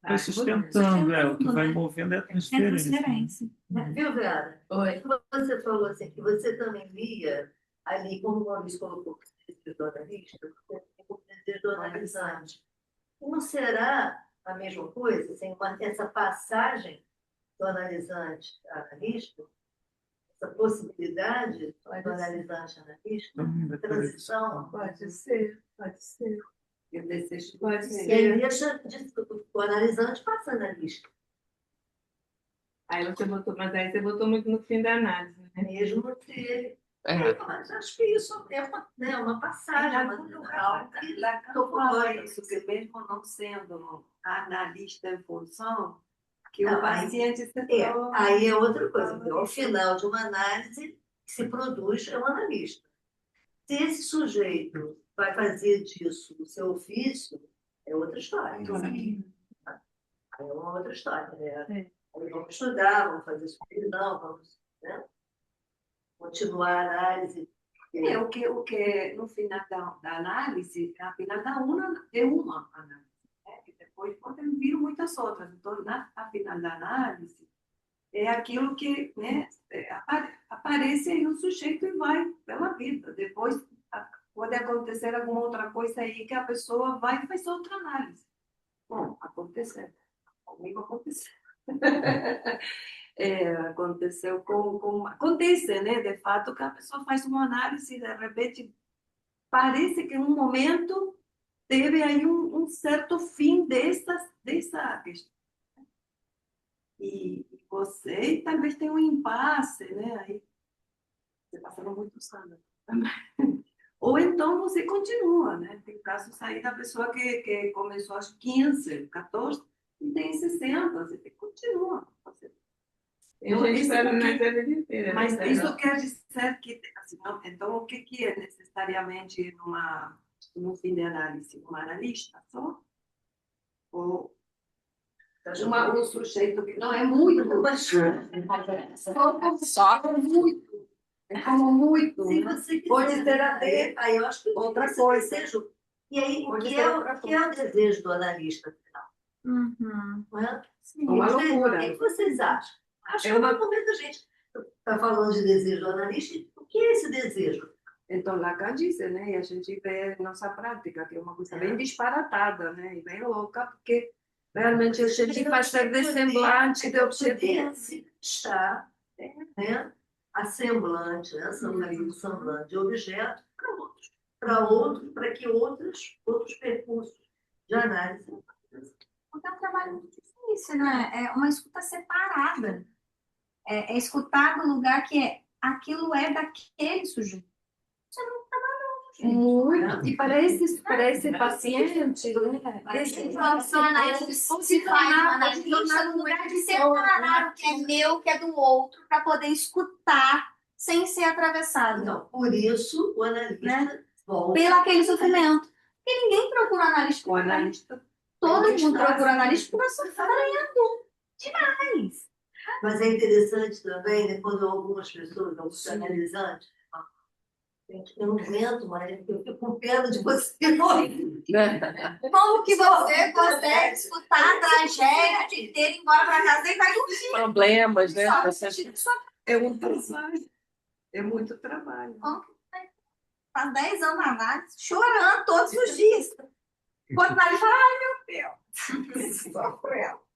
Vai sustentando, o que vai movendo é a transferência. Viu, Vera? Oi. Você falou assim, que você também lia ali, como o Maurício colocou, o desejo do analista, o desejo do analisante. Não será a mesma coisa, assim, essa passagem do analisante a analista, essa possibilidade do analisante a analista, transição? Pode ser, pode ser. E o desejo pode E ser. aí deixa o analisante passa a analista. Mas aí você botou muito no fim da análise, né? Mesmo que ele... Mas acho que isso é uma passagem natural. Isso que mesmo não sendo analista em função, que Não, o paciente se torna... Aí é outra coisa. Então, ao final de uma análise, se produz um analista. Se esse sujeito vai fazer disso o seu ofício, é outra história. Aí é uma outra história. Né? Aí vamos estudar, vamos fazer supervisão, vamos, né, continuar a análise. O que no final da análise, apenas da uma análise, né? E depois podem vir muitas outras. Então, na final da análise, é aquilo que, né, aparece aí no sujeito e vai pela vida. Depois pode acontecer alguma outra coisa aí que a pessoa vai e faz outra análise. Bom, aconteceu. Comigo aconteceu. Aconteceu acontece, né? De fato, que a pessoa faz uma análise e de repente parece que em um momento teve aí um certo fim dessa questão. E você talvez tenha um impasse, né? Aí você passaram muitos anos também. Ou então você continua, né? Tem casos aí da pessoa que começou aos 15, 14 e tem 60, você continua. Mas isso quer dizer que, assim, então, o que é necessariamente no fim de análise? Uma analista só? Ou um sujeito que não é muito, só muito, é como muito, Se você quiser, pode ser até aí eu acho que outra coisa. E aí, o Pode que ser é, outra o que é o desejo do analista final? Uhum. Não é? Uma loucura. O que vocês acham? Acho É que uma- no momento a gente está falando de desejo do analista. O que é esse desejo? Então, Lacan diz, né? E a gente vê nossa prática, que é uma coisa bem disparatada, né? E bem louca, porque realmente a gente faz de semblante de objetivo. Está, né? A semblante, né? Semblante de objeto para que outros percursos de análise. Porque é um trabalho muito difícil, né? É uma escuta separada. É escutar do lugar que aquilo é daquele sujeito. Isso é muito trabalhoso, gente. Muito. E para esse paciente, né? Esse profissional se faz um analista no lugar de separar o que é meu, o que é do outro, para poder escutar sem ser atravessado. Então, por isso, o analista volta. Pelo aquele sofrimento. Porque ninguém procura analista. O analista. Todo mundo procura analista para sofrendo demais. Mas é interessante também, né, quando algumas pessoas, alguns analisantes, gente, eu não aguento mais, eu fico com pena de você. Como que você consegue escutar a tragédia inteira, ir embora para casa e vai dormir? Problemas, né? Só Você- É um trabalho. É muito trabalho. Como que faz 10 anos na análise, chorando todos os dias. Quando o analista fala, ai meu Deus, sofrendo.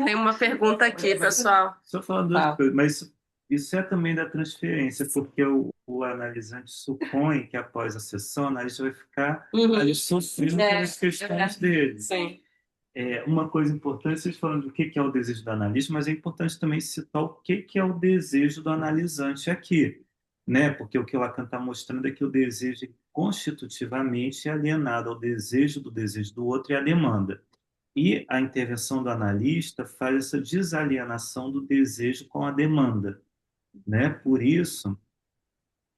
Tem uma pergunta aqui, pessoal. Só falando duas coisas, mas isso é também da transferência, porque o analisante supõe que após a sessão, o analista vai ficar ali sofrendo pelas questões dele. Sim. Uma coisa importante, vocês falam do que é o desejo do analista, mas é importante também citar o que é o desejo do analisante aqui, né? Porque o que o Lacan está mostrando é que o desejo constitutivamente é alienado ao desejo do outro e à demanda. E a intervenção do analista faz essa desalienação do desejo com a demanda, né? Por isso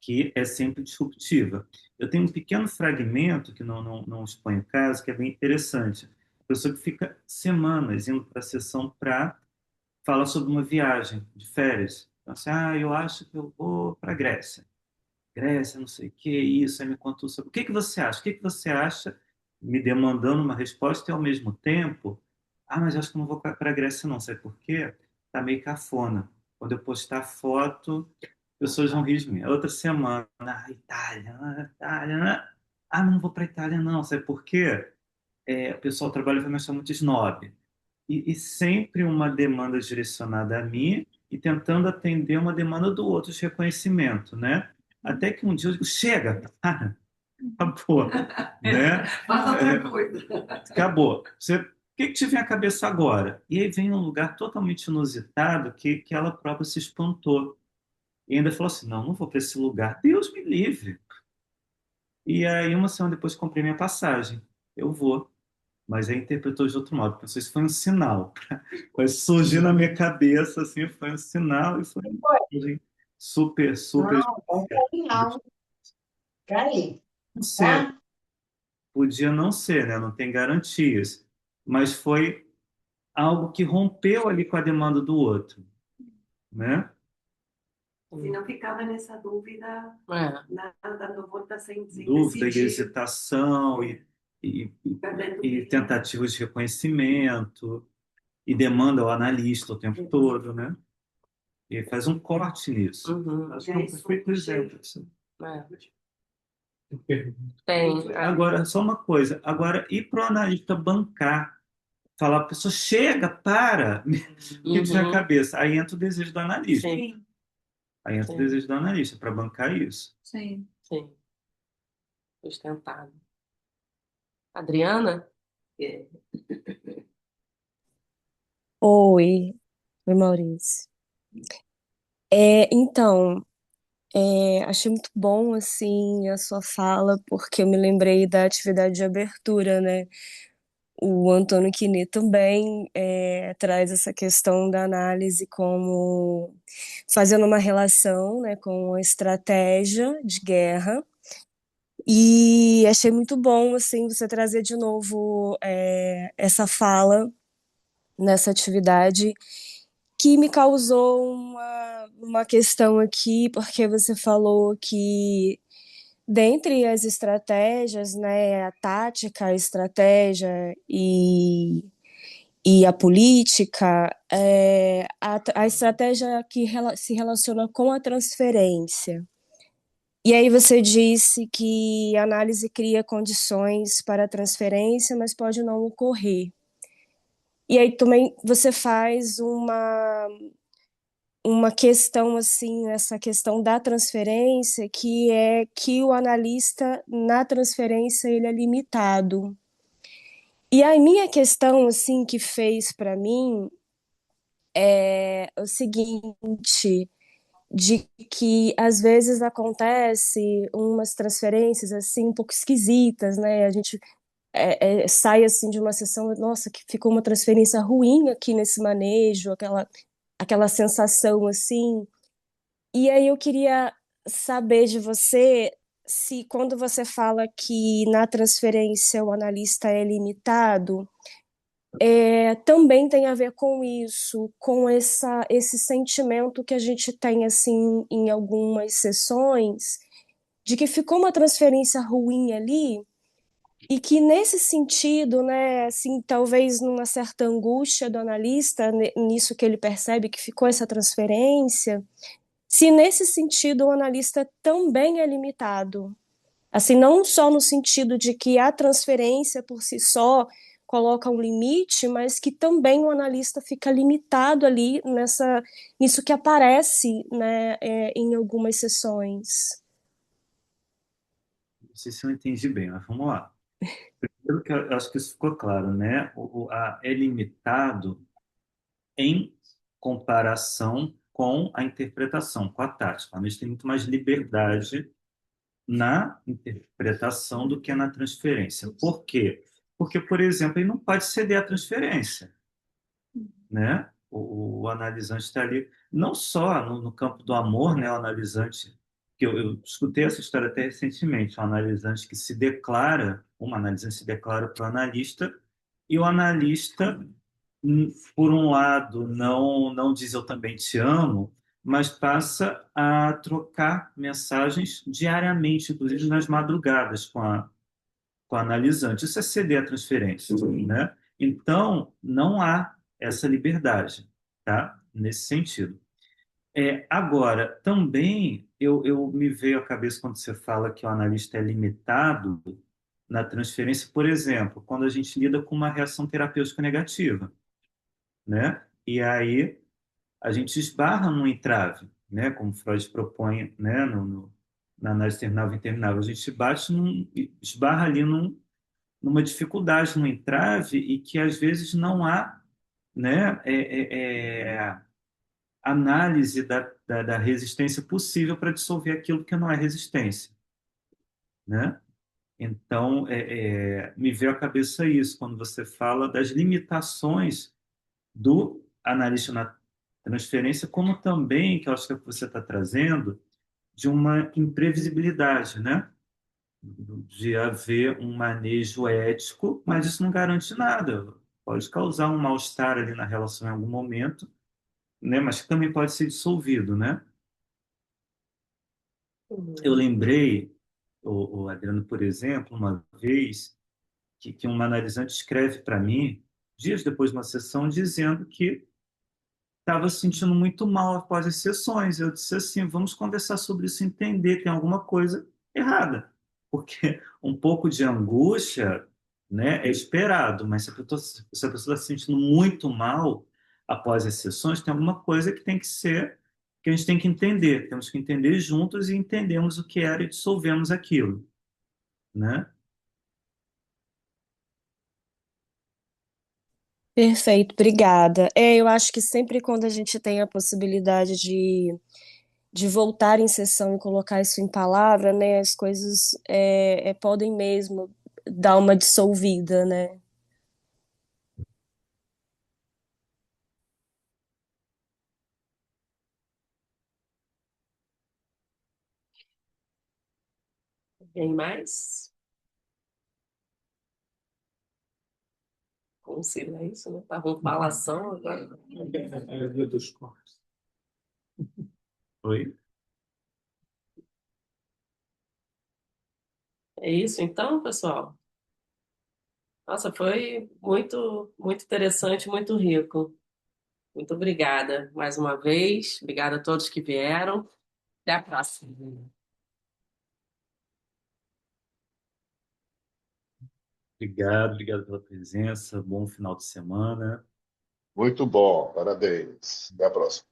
que é sempre disruptiva. Eu tenho um pequeno fragmento, que não expõe o caso, que é bem interessante. A pessoa que fica semanas indo para a sessão para falar sobre uma viagem de férias. Então, assim, eu acho que eu vou para a Grécia. Grécia, não sei o que, isso, aí me contou sobre... O que você acha? O que você acha? Me demandando uma resposta e, ao mesmo tempo, mas eu acho que não vou para a Grécia não, sabe por quê? Tá meio cafona. Quando eu postar foto, pessoas vão rir de mim. Outra semana, Itália, não vou para Itália não, sabe por quê? O pessoal trabalha vai me achar muito snob. E sempre uma demanda direcionada a mim e tentando atender uma demanda do outro de reconhecimento, né? Até que um dia eu digo, chega, para, acabou, né? Faça outra coisa. Acabou. O que te vem à cabeça agora? E aí vem um lugar totalmente inusitado que ela própria se espantou. E ainda falou assim, não vou para esse lugar, Deus me livre. E aí uma semana depois comprei minha passagem. Eu vou. Mas aí interpretou de outro modo. Pensou, isso foi um sinal. Mas surgiu na minha cabeça, assim, foi um sinal e foi super, super. Não. Peraí. Não ser. Podia não ser, né? Não tem garantias. Mas foi algo que rompeu ali com a demanda do outro, né? Se não ficava nessa dúvida, dando volta sem Dúvida e decidir. hesitação e tentativas de reconhecimento e demanda ao analista o tempo todo, né? E faz um corte nisso. Acho que é um perfeito exemplo. Assim. Tem. Agora, só uma coisa. Agora, ir para o analista bancar, falar para a pessoa, chega, para, que tiver a cabeça. Aí entra o desejo do analista. Sim. Aí entra o desejo do analista para bancar isso. Sim. Sim. Sustentado. Adriana? Oi, Maurício. Então, achei muito bom, assim, a sua fala, porque eu me lembrei da atividade de abertura, né? O Antônio Quini também traz essa questão da análise como fazendo uma relação, né, com a estratégia de guerra. E achei muito bom, assim, você trazer de novo essa fala nessa atividade que me causou uma questão aqui, porque você falou que dentre as estratégias, né, a tática, a estratégia e a política, a estratégia que se relaciona com a transferência. E aí você disse que a análise cria condições para a transferência, mas pode não ocorrer. E aí também você faz uma questão assim, essa questão da transferência, que é que o analista na transferência ele é limitado. E a minha questão assim que fez para mim é o seguinte, de que às vezes acontece umas transferências assim um pouco esquisitas, né? A gente sai assim de uma sessão, nossa, que ficou uma transferência ruim aqui nesse manejo, aquela sensação assim. E aí eu queria saber de você se quando você fala que na transferência o analista é limitado, também tem a ver com isso, com esse sentimento que a gente tem assim em algumas sessões, de que ficou uma transferência ruim ali, e que nesse sentido, né, assim, talvez numa certa angústia do analista, nisso que ele percebe que ficou essa transferência, se nesse sentido o analista também é limitado. Assim, não só no sentido de que a transferência por si só coloca um limite, mas que também o analista fica limitado ali nisso que aparece, né, em algumas sessões. Não sei se eu entendi bem, mas vamos lá. Primeiro que eu acho que isso ficou claro, né? É limitado em comparação com a interpretação, com a tática. A gente tem muito mais liberdade na interpretação do que na transferência. Por quê? Porque, por exemplo, ele não pode ceder à transferência, né? O analisante está ali, não só no campo do amor, né? O analisante, que eu escutei essa história até recentemente, um analisante que se declara, uma analisante se declara para o analista, e o analista, por um lado, não diz eu também te amo, mas passa a trocar mensagens diariamente, inclusive nas madrugadas com a analisante. Isso é ceder a transferência, né? Então, não há essa liberdade, tá? Nesse sentido. Agora, também eu me veio à cabeça quando você fala que o analista é limitado na transferência, por exemplo, quando a gente lida com uma reação terapêutica negativa, né? E aí a gente esbarra num entrave, né? Como Freud propõe, né? Na análise terminal e interminável, a gente esbarra ali numa dificuldade, num entrave e que às vezes não há, né? Análise da resistência possível para dissolver aquilo que não é resistência, né? Então, me veio à cabeça isso, quando você fala das limitações do analista na transferência, como também, que eu acho que é o que você está trazendo, de uma imprevisibilidade, né? De haver um manejo ético, mas isso não garante nada. Pode causar um mal-estar ali na relação em algum momento, né? Mas que também pode ser dissolvido, né? Eu lembrei, o Adriano, por exemplo, uma vez, que um analisante escreve para mim, dias depois de uma sessão, dizendo que estava se sentindo muito mal após as sessões. Eu disse assim, vamos conversar sobre isso, entender, tem alguma coisa errada. Porque um pouco de angústia, né, é esperado, mas se a pessoa está se sentindo muito mal após as sessões, tem alguma coisa que tem que ser, que a gente tem que entender. Temos que entender juntos e entendemos o que era e dissolvemos aquilo, né? Perfeito, obrigada. Eu acho que sempre quando a gente tem a possibilidade de voltar em sessão e colocar isso em palavra, né, as coisas podem mesmo dar uma dissolvida, né? Tem mais? Com silêncio, né? Estava com falação agora. Dos corpos. Oi? É isso então, pessoal? Nossa, foi muito, muito interessante, muito rico. Muito obrigada mais uma vez. Obrigada a todos que vieram. Até a próxima. Obrigado pela presença. Bom final de semana. Muito bom, parabéns. Até a próxima.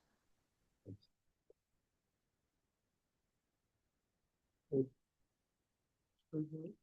Uhum.